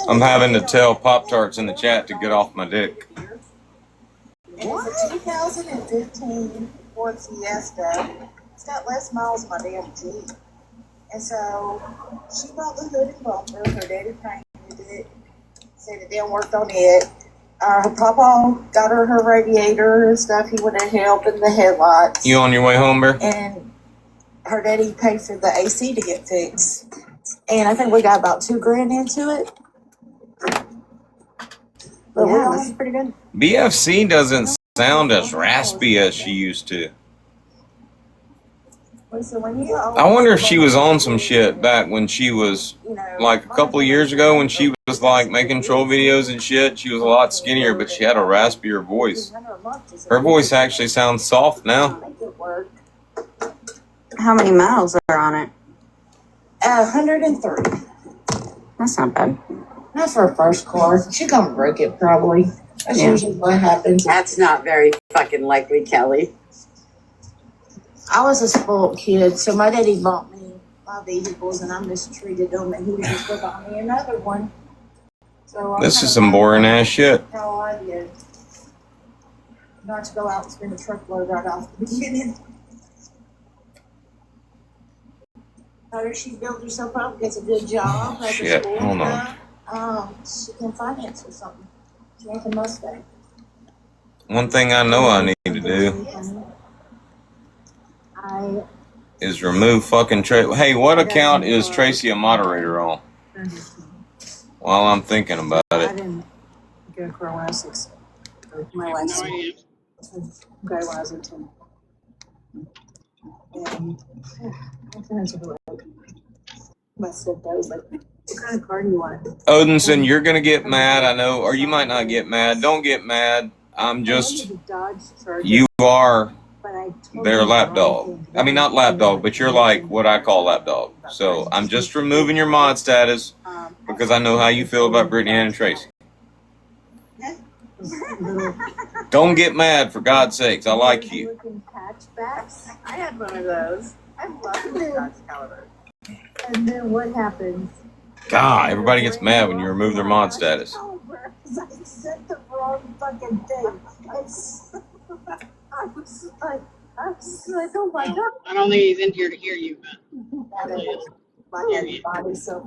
I'm having to tell Pop-Tarts in the chat to get off my dick. And it's a 2015 Ford Fiesta. It's got less miles than my damn Jeep. And so she bought the hood and bumper. Her daddy painted it. Said it didn't work on it. Her papa got her radiator and stuff. He went and helped in the headlights. You on your way home, Bear? And her daddy paid for the AC to get fixed. And I think we got about $2,000 into it. But Yeah, that's pretty good. BFC doesn't sound as raspy as she used to. I wonder if she was on some shit back when she was, like, a couple of years ago when she was, like, making troll videos and shit. She was a lot skinnier, but she had a raspier voice. Her voice actually sounds soft now. How many miles are on it? 103. That's not bad. Not for a first car. She's gonna break it probably. That's usually what happens. That's not very fucking likely, Kelly. I was a spoiled kid, so my daddy bought me my vehicles and I mistreated them, and he was just gonna buy me another one. So This is some boring ass shit. How I did. Not to go out and spend a truckload right off the beginning. After she built herself up, gets a good job, has Shit, a school hold on. done, she can finance or something. She wants a Mustang. One thing I know I need to do is remove fucking Tracy. Hey, what account is Tracy a moderator on? While I'm thinking about I it. didn't go for when I was 6. My No last idea. guy when I was 18. And my parents were like, my stepdad was like, what kind of car do you want? Odinson, you're gonna get mad, I know, or you might not get mad. Don't get mad. I'm just, you are their lapdog. I mean, not lapdog, but you're like what I call lapdog. So I'm just removing your mod status because I know how you feel about Brittany Ann and Tracy. Don't get mad, for God's sakes. I like you. I had one of those. I love the Dodge Caliber. And then what happens? God, everybody gets mad when you remove their mod status. I set the wrong fucking thing. I was like, oh my God. I don't think he's in here to hear you,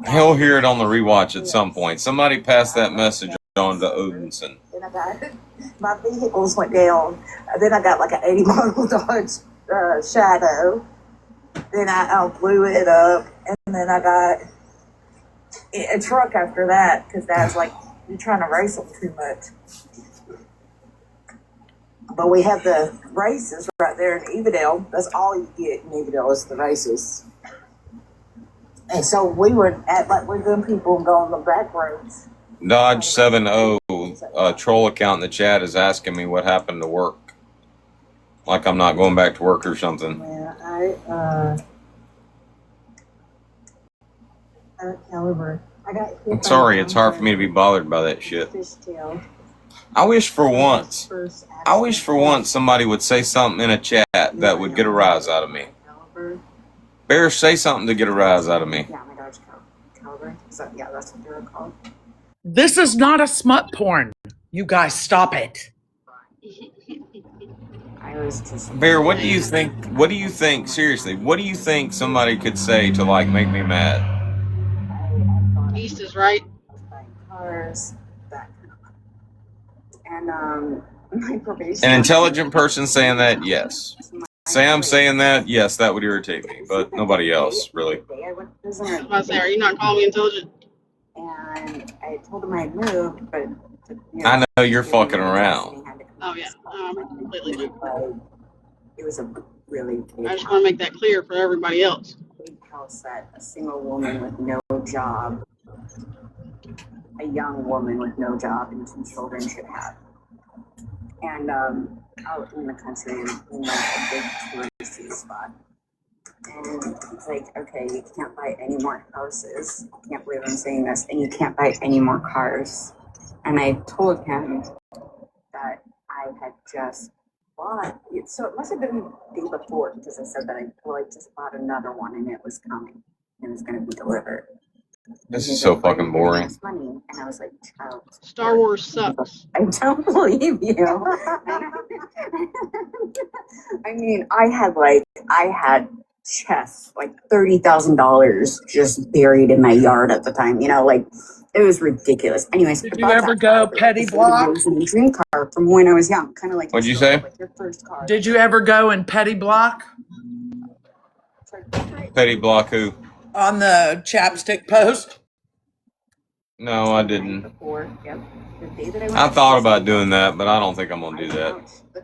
He'll hear it on the rewatch at some point. Somebody pass that message on to Odinson. Then I got, my vehicles went down. Then I got like an 80 model Dodge Shadow. Then I blew it up. And then I got a truck after that because Dad's like, you're trying to race them too much. But we have the races right there in Evadale. That's all you get in Evadale is the races. And so we were at like we're good people and go on the back roads. Dodge 70 troll account in the chat is asking me what happened to work. Like I'm not going back to work or something. Yeah, Caliber. I got hit I'm by sorry, a it's hard for me to be bothered by that shit. fishtail. I wish for once somebody would say something in a chat that would get a rise out of me. Bear, say something to get a rise out of me. Yeah, my Dodge Caliber. So, yeah, that's what they were called. This is not a smut porn. You guys stop it. I was just Bear, what do you think? What do you think? Seriously, what do you think somebody could say to like make me mad? East is right. buying cars, that kind of and my probation. An intelligent person saying that, yes. Sam saying that, yes, that would irritate me, but nobody else, really. I was about to say, are you not calling me intelligent? And I told him I'd moved, but I know you're fucking around. Oh yeah, completely different. It was a really big I just want to make that clear for everybody else. big house that a single woman with no job, a young woman with no job and 2 children should have. And out in the country, in like a big touristy spot. And it's like, okay, you can't buy any more houses. I can't believe I'm saying this. And you can't buy any more cars. And I told him that I had just bought it. So it must have been the day before, because I said that I just bought another one and it was coming. It was going to be delivered. This is so fucking boring. Money, and I was like, child. Star Wars sucks. I don't believe you. I mean, I had chests, like $30,000 just buried in my yard at the time. You know, like it was ridiculous. Anyways, did you ever go petty block? A dream car from when I was young, kind of like. What'd you say? Like your first car. Did you ever go in petty block? Petty block who? On the chapstick post? No, I didn't. I thought about doing that, but I don't think I'm gonna do that.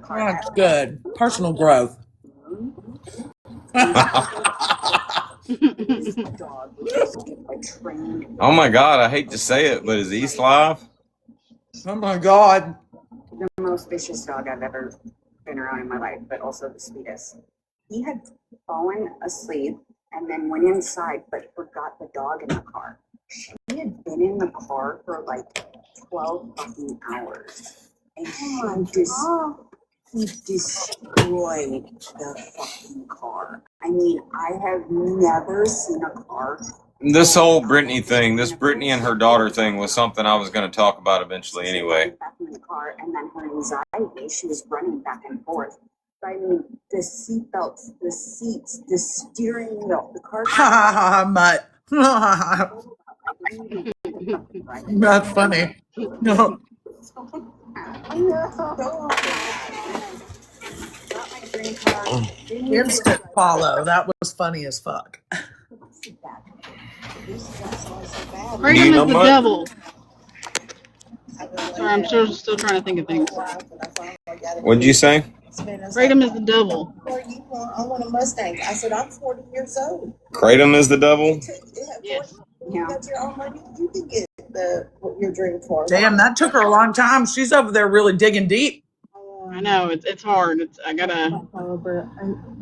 That's good. Personal growth. Oh my god, I hate to say it, but is East live? Oh my god. The most vicious dog I've ever been around in my life, but also the sweetest. He had fallen asleep and then went inside, but forgot the dog in the car. She had been in the car for like 12 fucking hours. And he destroyed the fucking car. I mean, I have never seen a car. This whole Brittany thing, this Brittany and her daughter thing was something I was going to talk about eventually anyway. Back in the car, and then her anxiety, she was running back and forth. I mean, the seatbelts, the seats, the steering wheel, the car. Ha ha ha, mutt. That's funny. No. Instant follow. That was funny as fuck. Freedom is the devil. Sorry, I'm still trying to think of things. What'd you say? Freedom is the devil. I want a Mustang. I said, I'm 40 years old. Kratom is the devil? Yes. You got your own money, you can get your dream car. Damn, that took her a long time. She's over there really digging deep. I know, it's hard. I gotta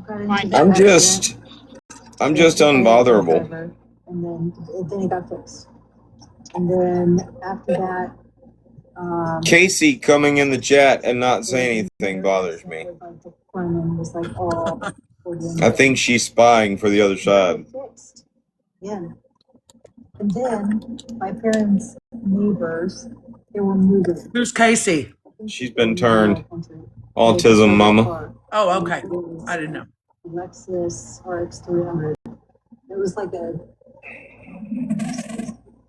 find I'm just unbotherable. And then it got fixed. And then after that, Casey coming in the chat and not saying anything bothers me. I think she's spying for the other side. Yeah. And then my parents' neighbors, they were moving. Who's Casey? She's been turned. Autism mama. Oh, okay. I didn't know. Lexus RX 300. It was like a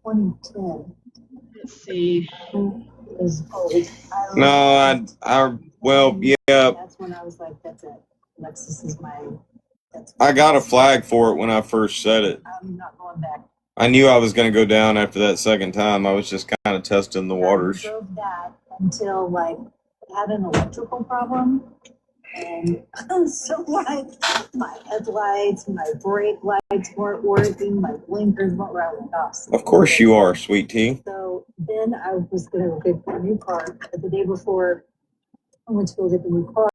2010. Let's see. Is old. No, well, yeah. That's when I was like, that's it. Lexus is my. I got a flag for it when I first said it. I'm not going back. I knew I was going to go down after that second time. I was just kind of testing the waters. I drove that until like it had an electrical problem, And so like my headlights, my brake lights weren't working, my blinkers weren't right off. Of course you are, sweet tea. So then I was gonna get a new car. But the day before I went to go get the new car,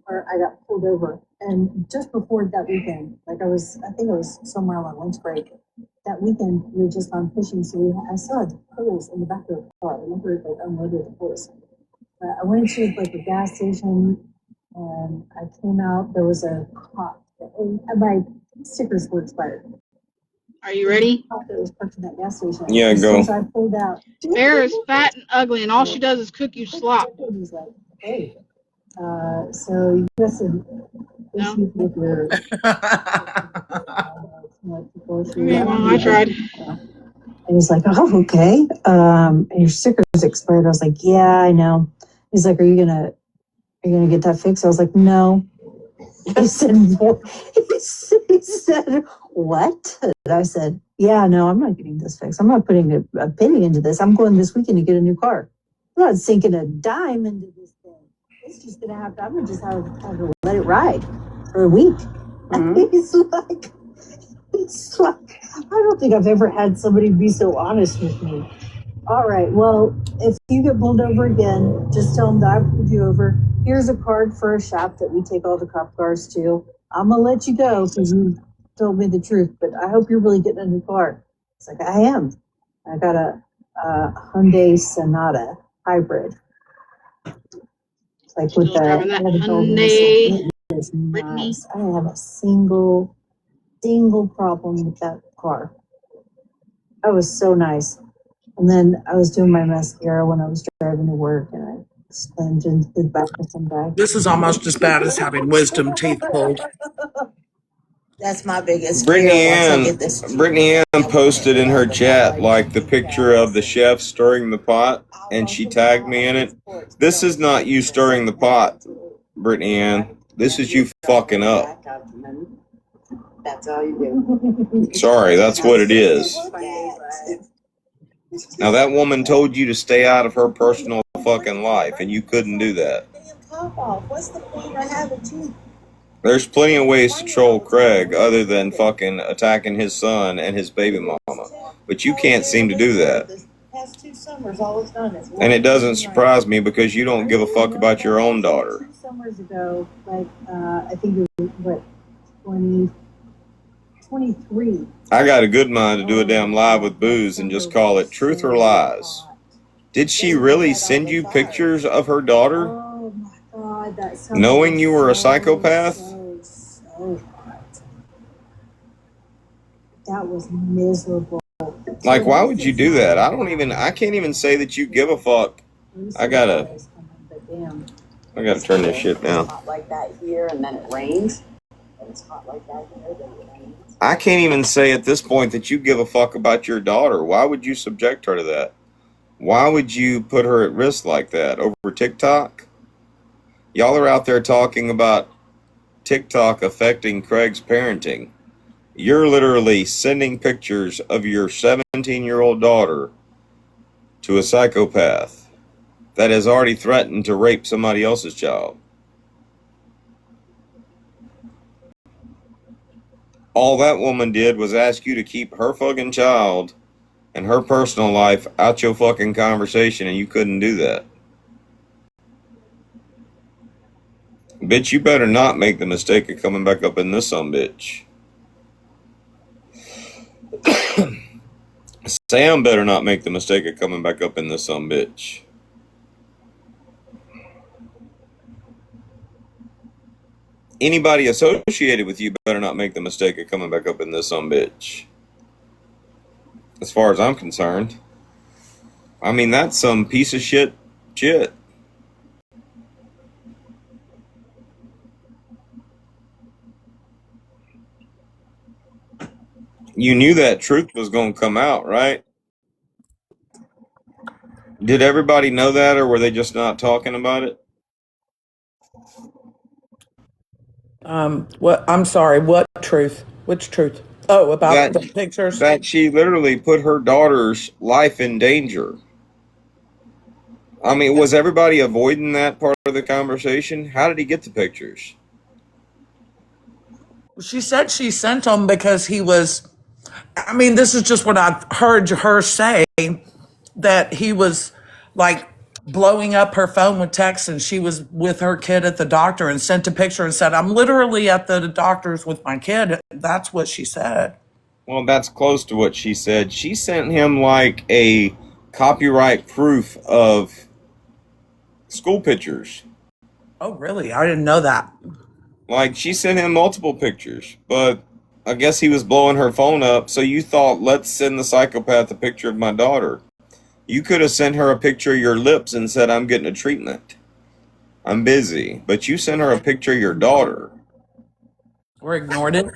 or I got pulled over. And just before that weekend, like I think I was somewhere on my lunch break. That weekend we were just on fishing, so I saw holes in the back of the car. I remember like unloaded the holes. I went to like a gas station and I came out. There was a cop, and my stickers were expired. Are you ready? That was parked in that gas station. Yeah, as go. soon as I pulled out, Bear is fat and ugly, and all she does is cook you slop. he's like, "Hey, so you got some issues with your." Okay, well, I tried. And he's like, "Oh, okay. And your sticker's expired." I was like, "Yeah, I know." He's like, "Are you gonna get that fixed?" I was like, "No." He said, "What?" He said, "What?" And I said, "Yeah, no, I'm not getting this fixed. I'm not putting a penny into this. I'm going this weekend to get a new car. I'm not sinking a dime into this thing. It's just gonna have to. I'm gonna just have to let it ride for a week." Mm-hmm. He's like, I don't think I've ever had somebody be so honest with me. All right, well, if you get pulled over again, just tell them that I pulled you over. Here's a card for a shop that we take all the cop cars to. I'm gonna let you go because you told me the truth, but I hope you're really getting a new car. It's like, I am. I got a Hyundai Sonata hybrid. Like with Still driving that Hyundai. It's Brittany. nice. I don't have a single problem with that car. That was so nice. And then I was doing my mascara when I was driving to work, and I slammed into the back of some guy. This is almost as bad as having wisdom teeth pulled. That's my biggest Brittany fear once I Ann, get this. Brittany Ann posted in her chat like the picture of the chef stirring the pot, and she tagged me in it. This is not you stirring the pot, Brittany Ann. This is you fucking up. That's all you do. Sorry, that's what it is. Now that woman told you to stay out of her personal fucking life, and you couldn't do that. What's the point of having teeth? There's plenty of ways to troll Craig other than fucking attacking his son and his baby mama. But you can't seem to do that. Past 2 summers, all it's done is And it doesn't surprise me because you don't give a fuck about your own daughter. 2 summers ago, like, I think it was, what, 2023. I got a good mind to do a damn live with booze and just call it Truth or Lies. Did she really send you pictures of her daughter? Oh my God, that sounds Knowing you were a psychopath? So hot. That was miserable. Like, why would you do that? I can't even say that you give a fuck. I gotta turn this shit down. It's hot like that here, and then it rains. And it's hot like that here, then it rains. I can't even say at this point that you give a fuck about your daughter. Why would you subject her to that? Why would you put her at risk like that over TikTok? Y'all are out there talking about TikTok affecting Craig's parenting. You're literally sending pictures of your 17-year-old daughter to a psychopath that has already threatened to rape somebody else's child. All that woman did was ask you to keep her fucking child and her personal life out your fucking conversation, and you couldn't do that. Bitch, you better not make the mistake of coming back up in this sumbitch. Sam better not make the mistake of coming back up in this sumbitch. Anybody associated with you better not make the mistake of coming back up in this sumbitch. As far as I'm concerned. I mean, that's some piece of shit. You knew that truth was going to come out, right? Did everybody know that, or were they just not talking about it? What? I'm sorry. What truth? Which truth? Oh, about the pictures? That she literally put her daughter's life in danger. I mean, was everybody avoiding that part of the conversation? How did he get the pictures? She said she sent them because he was, I mean, this is just what I've heard her say, that he was like blowing up her phone with texts, and she was with her kid at the doctor and sent a picture and said, I'm literally at the doctor's with my kid. That's what she said. Well, that's close to what she said. She sent him like a copyright proof of school pictures. Oh, really? I didn't know that. Like, she sent him multiple pictures, but I guess he was blowing her phone up, so you thought, let's send the psychopath a picture of my daughter. You could have sent her a picture of your lips and said, I'm getting a treatment. I'm busy. But you sent her a picture of your daughter. Or ignored it.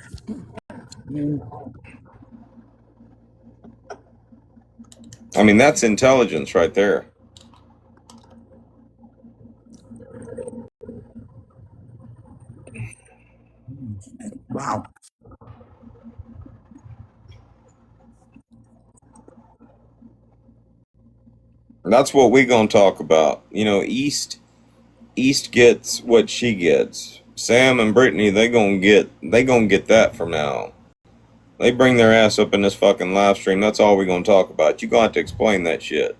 I mean, that's intelligence right there. Wow. That's what we gonna talk about. You know, East gets what she gets. Sam and Brittany, they gonna get that from now on. They bring their ass up in this fucking live stream. That's all we gonna talk about. You gonna have to explain that shit.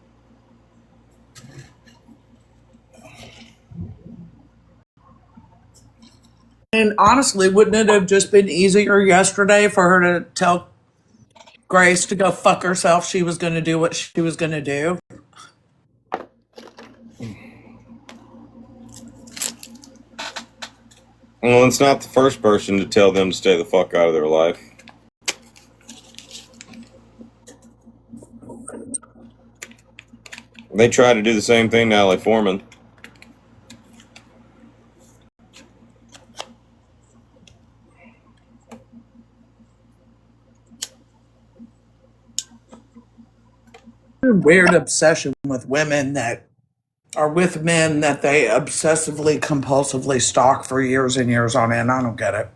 And honestly, wouldn't it have just been easier yesterday for her to tell Grace to go fuck herself? She was going to do what she was going to do. Well, it's not the first person to tell them to stay the fuck out of their life. They try to do the same thing to Allie Foreman. Weird obsession with women that are with men that they obsessively, compulsively stalk for years and years on end. I don't get it.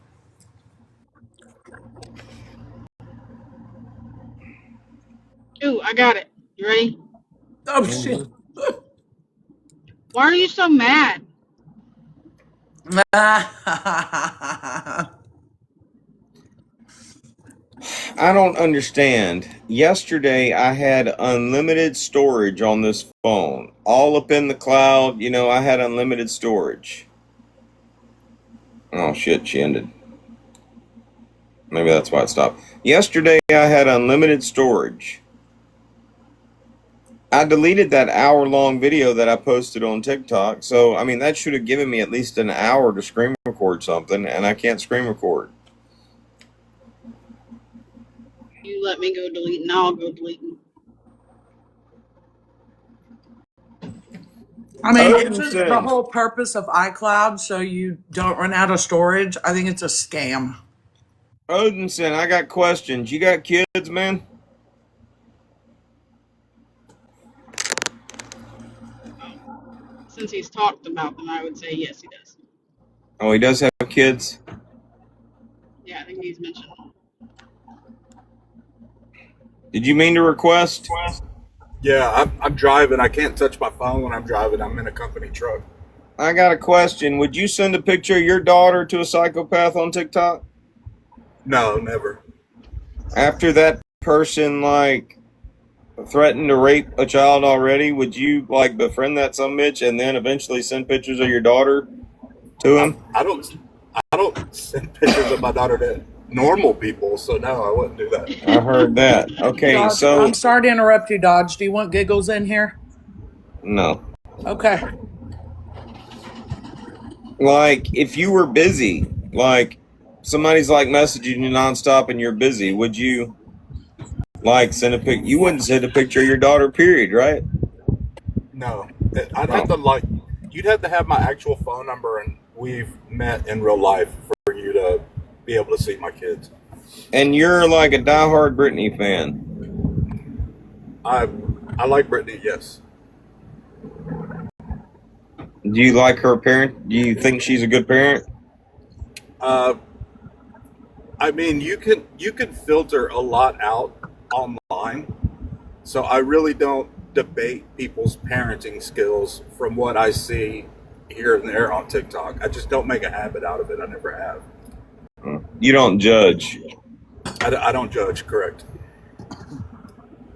Ooh, I got it. You ready? Oh, shit. Why are you so mad? I don't understand. Yesterday, I had unlimited storage on this phone. All up in the cloud, you know, I had unlimited storage. Oh, shit, she ended. Maybe that's why it stopped. Yesterday, I had unlimited storage. I deleted that hour-long video that I posted on TikTok, so, I mean, that should have given me at least an hour to screen record something, and I can't screen record. You let me go deleting, I'll go deleting. I mean, isn't the whole purpose of iCloud so you don't run out of storage? I think it's a scam. Odinson, I got questions. You got kids, man? Since he's talked about them, I would say yes, he does. Oh, he does have kids? Yeah, I think he's mentioned them. Did you mean to request? Yeah, I'm driving. I can't touch my phone when I'm driving. I'm in a company truck. I got a question. Would you send a picture of your daughter to a psychopath on TikTok? No, never. After that person, like, threatened to rape a child already, would you, like, befriend that sumbitch and then eventually send pictures of your daughter to him? I don't send pictures of my daughter to normal people, so no, I wouldn't do that. I heard that. Okay, Dodge, so... I'm sorry to interrupt you, Dodge. Do you want giggles in here? No. Okay. Like, if you were busy, like, somebody's, like, messaging you nonstop and you're busy, would you, like, send a pic? You wouldn't send a picture of your daughter, period, right? No. I'd have to, like, you'd have to have my actual phone number and we've met in real life for you to be able to see my kids. And you're, like, a diehard Britney fan. I like Britney, yes. Do you like her parent? Do you think she's a good parent? I mean, you can filter a lot out online, so I really don't debate people's parenting skills from what I see here and there on TikTok. I just don't make a habit out of it. I never have. You don't judge. I don't judge, correct?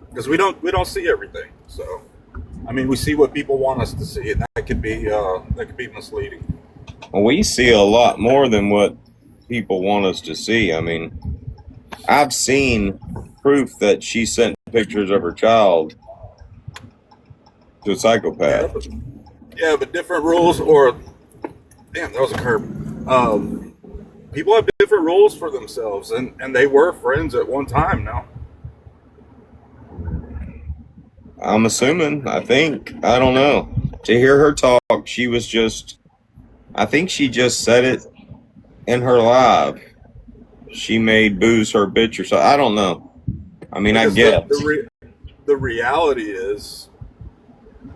Because we don't see everything. So, I mean, we see what people want us to see, and that could be misleading. Well, we see a lot more than what people want us to see. I mean, I've seen proof that she sent pictures of her child to a psychopath. Yeah, but different rules, or damn, that was a curb. People have different rules for themselves, and they were friends at one time. Now, I'm assuming. I think. I don't know. To hear her talk, she was just. I think she just said it in her live. She made Booze her bitch or so. I don't know. I mean, because I guess. The reality is,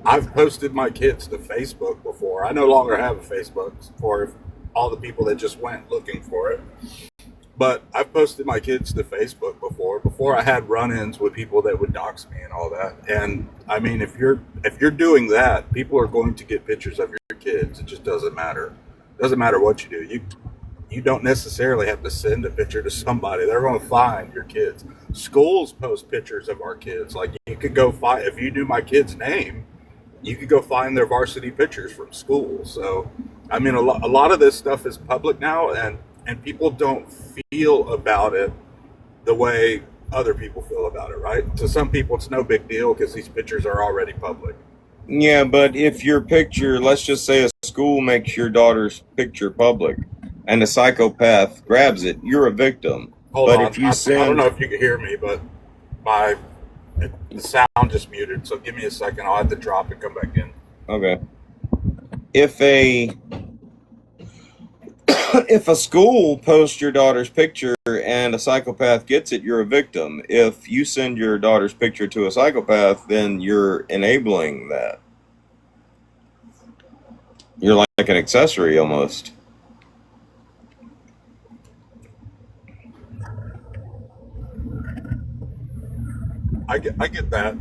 I've posted my kids to Facebook before. I no longer have a Facebook for all the people that just went looking for it. But I've posted my kids to Facebook before I had run-ins with people that would dox me and all that. And I mean, if you're doing that, people are going to get pictures of your kids. It just doesn't matter. It doesn't matter what you do. You don't necessarily have to send a picture to somebody. They're going to find your kids. Schools post pictures of our kids. Like, you could go find, if you knew my kid's name, you could go find their varsity pictures from school. So, I mean, a lot of this stuff is public now, and people don't feel about it the way other people feel about it, right? To some people, it's no big deal because these pictures are already public. Yeah, but if your picture, let's just say a school makes your daughter's picture public, and a psychopath grabs it, you're a victim. Hold but on, if you I send, don't know if you can hear me, but the sound just muted. So give me a second. I'll have to drop and come back in. Okay. If a school posts your daughter's picture and a psychopath gets it, you're a victim. If you send your daughter's picture to a psychopath, then you're enabling that. You're like an accessory almost. I get that.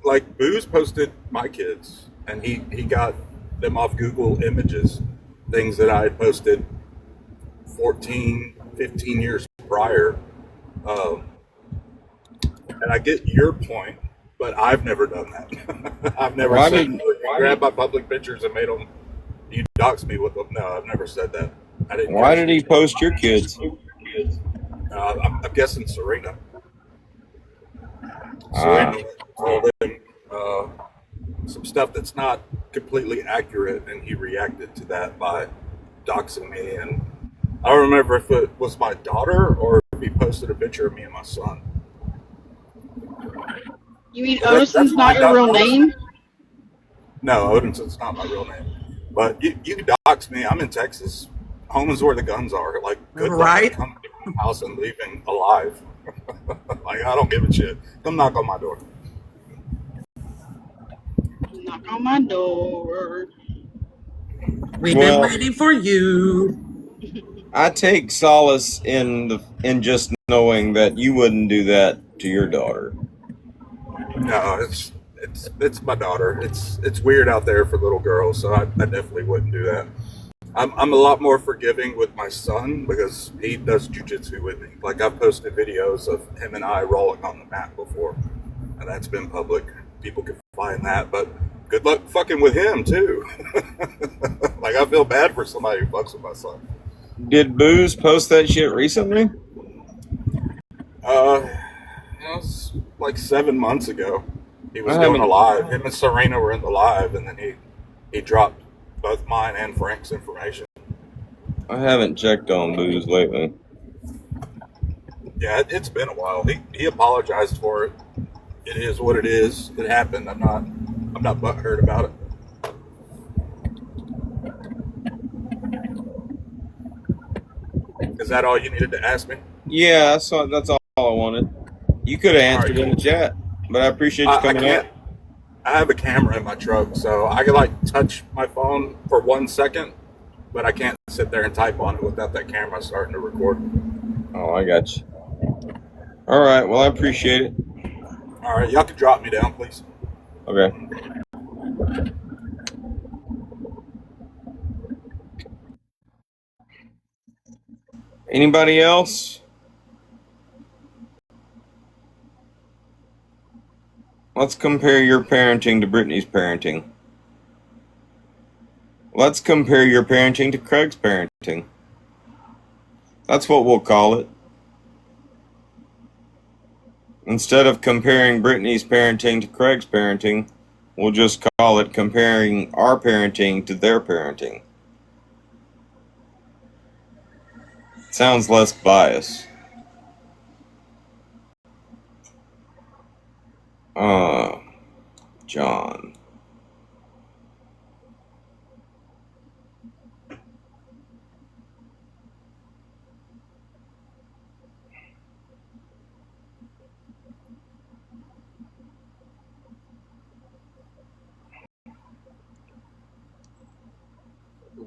Like Booze posted my kids, and he got them off Google Images, things that I had posted 14, 15 years prior. And I get your point, but I've never done that. I've never grabbed my public pictures and made them, you dox me with them. No, I've never said that. I didn't. Why did he post your kids? I'm guessing Serena. Serena told him some stuff that's not completely accurate, and he reacted to that by doxing me. And I don't remember if it was my daughter or if he posted a picture of me and my son. You mean Odison's not your real name? No, Odison's not my real name. But you can dox me. I'm in Texas. Home is where the guns are. Like, good luck coming to my house and leaving alive. Like, I don't give a shit. Come knock on my door. Knock on my door. We've been waiting for you. I take solace in just knowing that you wouldn't do that to your daughter. No, it's my daughter. It's weird out there for little girls, so I definitely wouldn't do that. I'm a lot more forgiving with my son because he does jujitsu with me. Like, I've posted videos of him and I rolling on the mat before, and that's been public. People can find that, but good luck fucking with him too. Like, I feel bad for somebody who fucks with my son. Did Booze post that shit recently? It was like 7 months ago. He was doing a live. Him and Serena were in the live, and then he dropped both mine and Frank's information. I haven't checked on Booze lately. Yeah, it's been a while. He apologized for it. It is what it is. It happened. I'm not butthurt about it. Is that all you needed to ask me? Yeah, that's all I wanted. You could have answered in the chat, but I appreciate you coming out. I have a camera in my truck, so I can touch my phone for 1 second, but I can't sit there and type on it without that camera starting to record. Oh, I got you. All right, well, I appreciate it. All right, y'all can drop me down, please. Okay. Anybody else? Let's compare your parenting to Brittany's parenting. Let's compare your parenting to Craig's parenting. That's what we'll call it. Instead of comparing Brittany's parenting to Craig's parenting, we'll just call it comparing our parenting to their parenting. Sounds less biased. John.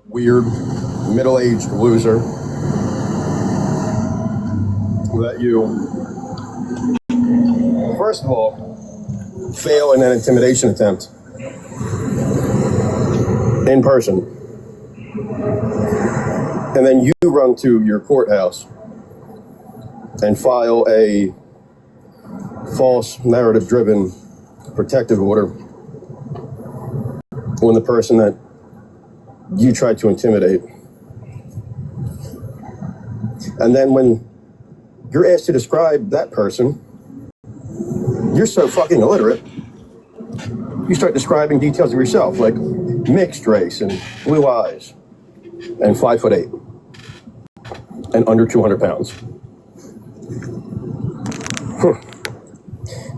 Weird, middle-aged loser that you, first of all, fail in an intimidation attempt in person, and then you run to your courthouse and file a false narrative-driven protective order when the person that you tried to intimidate. And then when you're asked to describe that person, you're so fucking illiterate, you start describing details of yourself, like mixed race and blue eyes and 5'8" and under 200 pounds.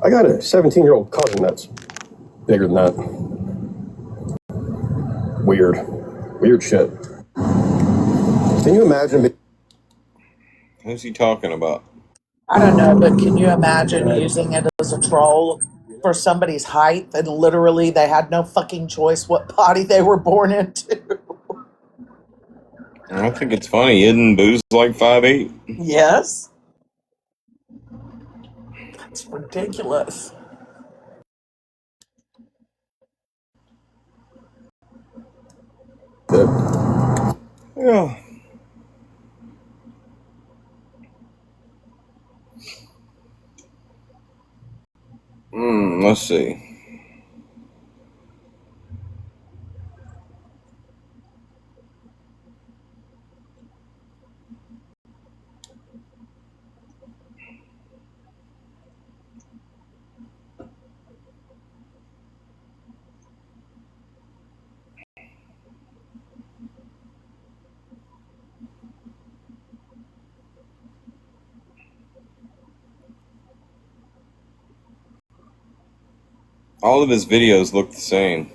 I got a 17-year-old cousin that's bigger than that. Weird shit. Can you imagine? Who's he talking about? I don't know, but can you imagine using it as a troll for somebody's height and literally they had no fucking choice what body they were born into? I think it's funny. Isn't Boo's like 5'8"? Yes. That's ridiculous. Yeah. Let's see. All of his videos look the same.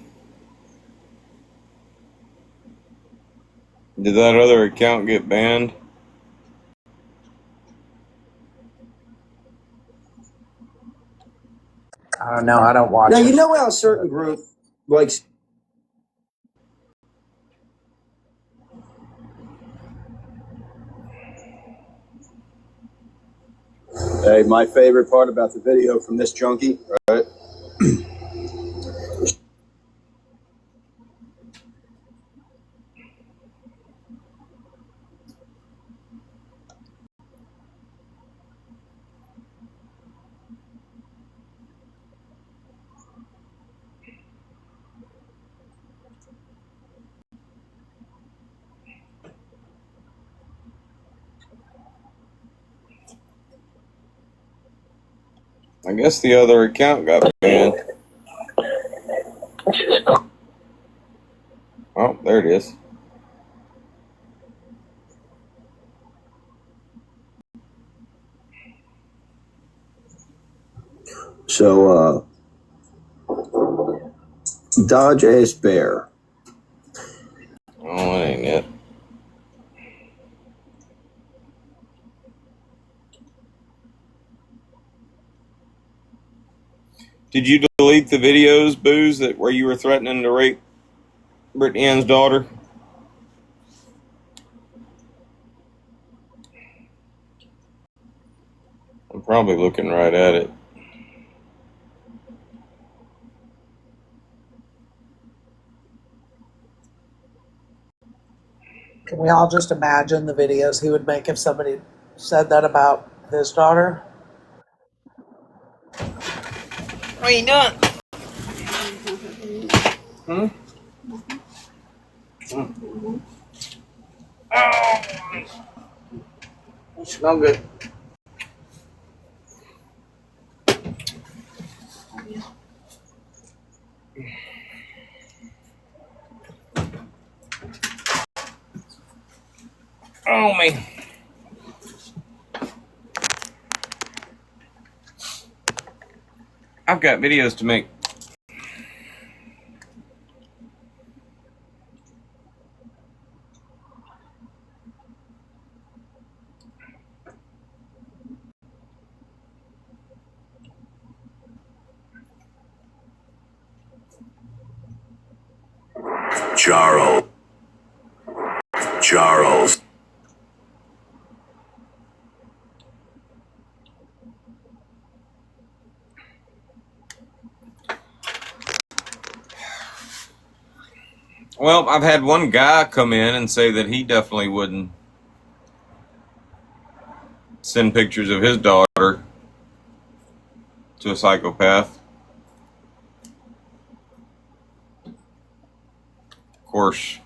Did that other account get banned? I don't know. I don't watch Now, it. you know how a certain group likes. Hey, my favorite part about the video from this junkie, right? I guess the other account got banned. Oh, there it is. So, Dodge Ass Bear. Oh, that ain't it. Did you delete the videos, Booze, that where you were threatening to rape Brittany Ann's daughter? I'm probably looking right at it. Can we all just imagine the videos he would make if somebody said that about his daughter? What are you doing? Hmm? Oh, you smell good. Oh, me. I've got videos to make. Charles. Charles. Well, I've had one guy come in and say that he definitely wouldn't send pictures of his daughter to a psychopath. Of course,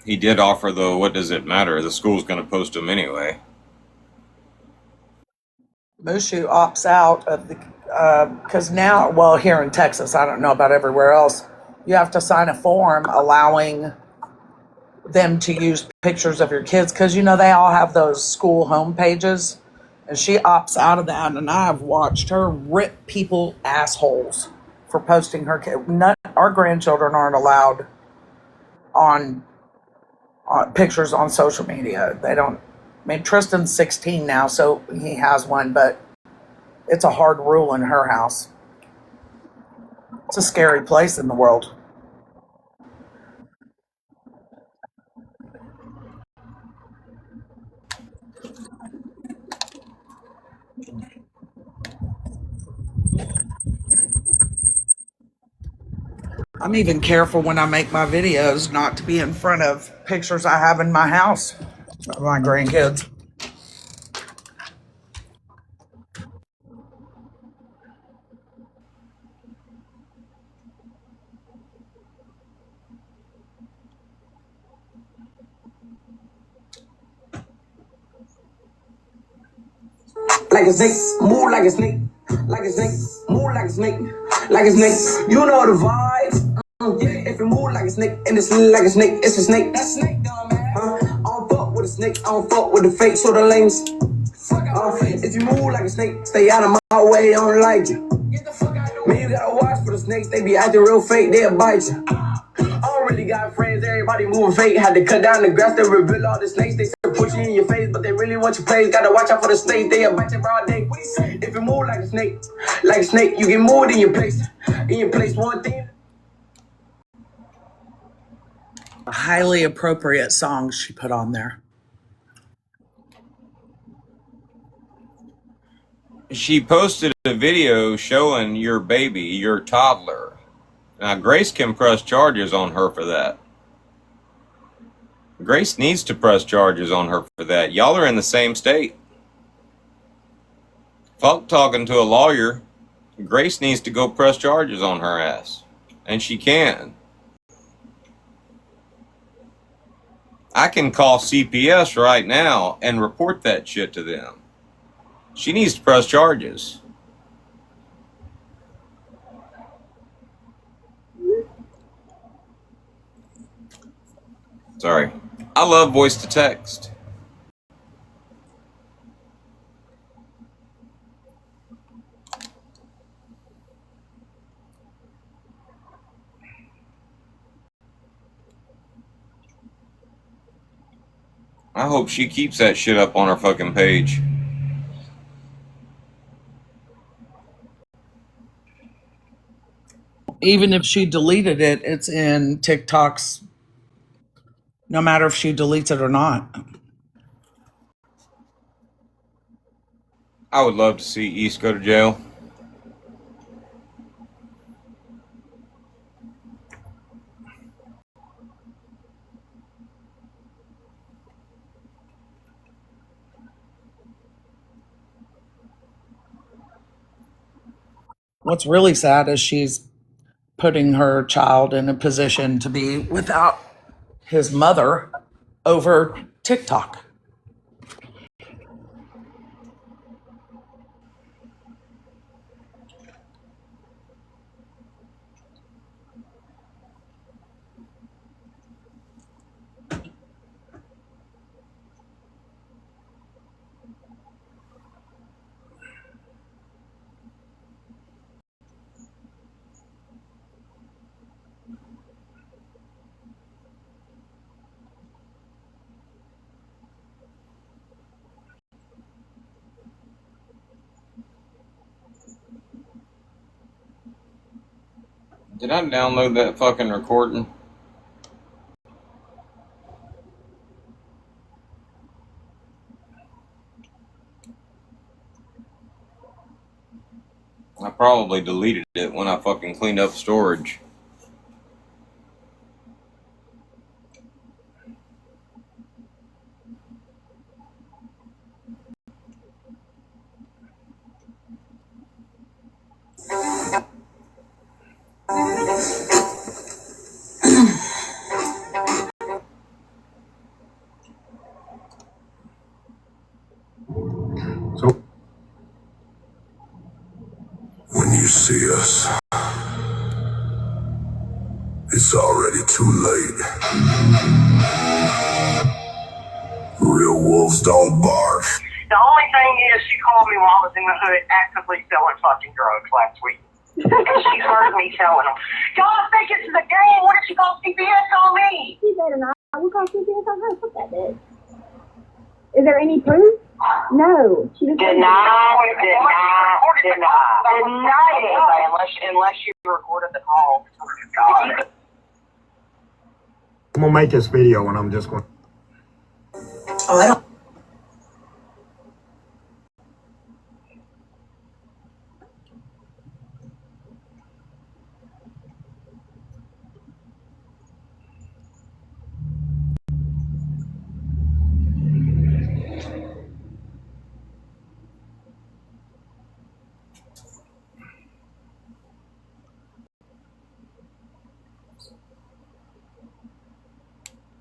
he did offer the what does it matter? The school's going to post him anyway. Mushu opts out of the because now, well, here in Texas, I don't know about everywhere else. You have to sign a form allowing them to use pictures of your kids because they all have those school home pages, and she opts out of that. And I've watched her rip people assholes for posting her kid. Our grandchildren aren't allowed on pictures on social media. They don't. I mean, Tristan's 16 now, so he has one, but it's a hard rule in her house. It's a scary place in the world. I'm even careful when I make my videos not to be in front of pictures I have in my house of my grandkids. Like a snake, move like a snake. Like a snake, move like a snake. Like a snake, you know the vibes. If you move like a snake and it's like a snake, it's a snake. That's snake, dumb man. I don't fuck with a snake, I don't fuck with the fake, so the lames. If you move like a snake, stay out of my way, I don't like you. Man, you gotta watch for the snakes, they be acting real fake, they'll bite you. I don't really got friends, everybody moving fake. Had to cut down the grass to reveal all the snakes. They said put you in your face, but they really want your place. Gotta watch out for the snakes, they'll bite you broad day. If you move like a snake, you get moved in your place. In your place, one thing. A highly appropriate song she put on there. She posted a video showing your baby, your toddler. Now, Grace can press charges on her for that. Grace needs to press charges on her for that. Y'all are in the same state. Fuck talking to a lawyer. Grace needs to go press charges on her ass. And she can. I can call CPS right now and report that shit to them. She needs to press charges. Sorry. I love voice to text. I hope she keeps that shit up on her fucking page. Even if she deleted it, it's in TikTok's, no matter if she deletes it or not. I would love to see East go to jail. What's really sad is she's putting her child in a position to be without his mother over TikTok. Did I download that fucking recording? I probably deleted it when I fucking cleaned up storage. So, when you see us, it's already too late. Real wolves don't bark. The only thing is, she called me while I was in the hood actively selling fucking drugs last week. And she heard me selling them. Y'all think it's the game? What if she calls CPS on me? She better not. I will call CPS on her. Fuck that bitch. Is there any proof? No. She just Deny it, unless you recorded the call. God. I'm gonna make this video and I'm just going. Oh, I don't.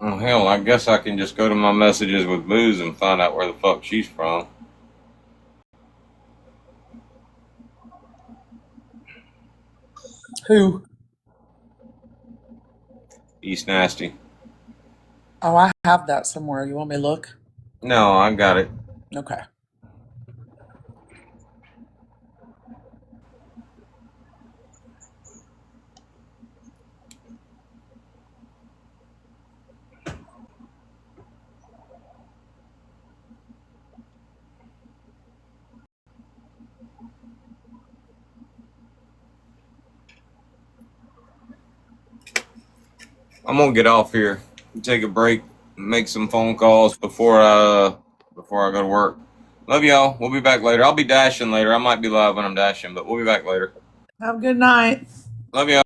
Oh, hell, I guess I can just go to my messages with Booze and find out where the fuck she's from. Who? East Nasty. Oh, I have that somewhere. You want me to look? No, I got it. Okay. I'm gonna get off here, take a break, make some phone calls before I go to work. Love y'all. We'll be back later. I'll be dashing later. I might be live when I'm dashing, but we'll be back later. Have a good night. Love y'all.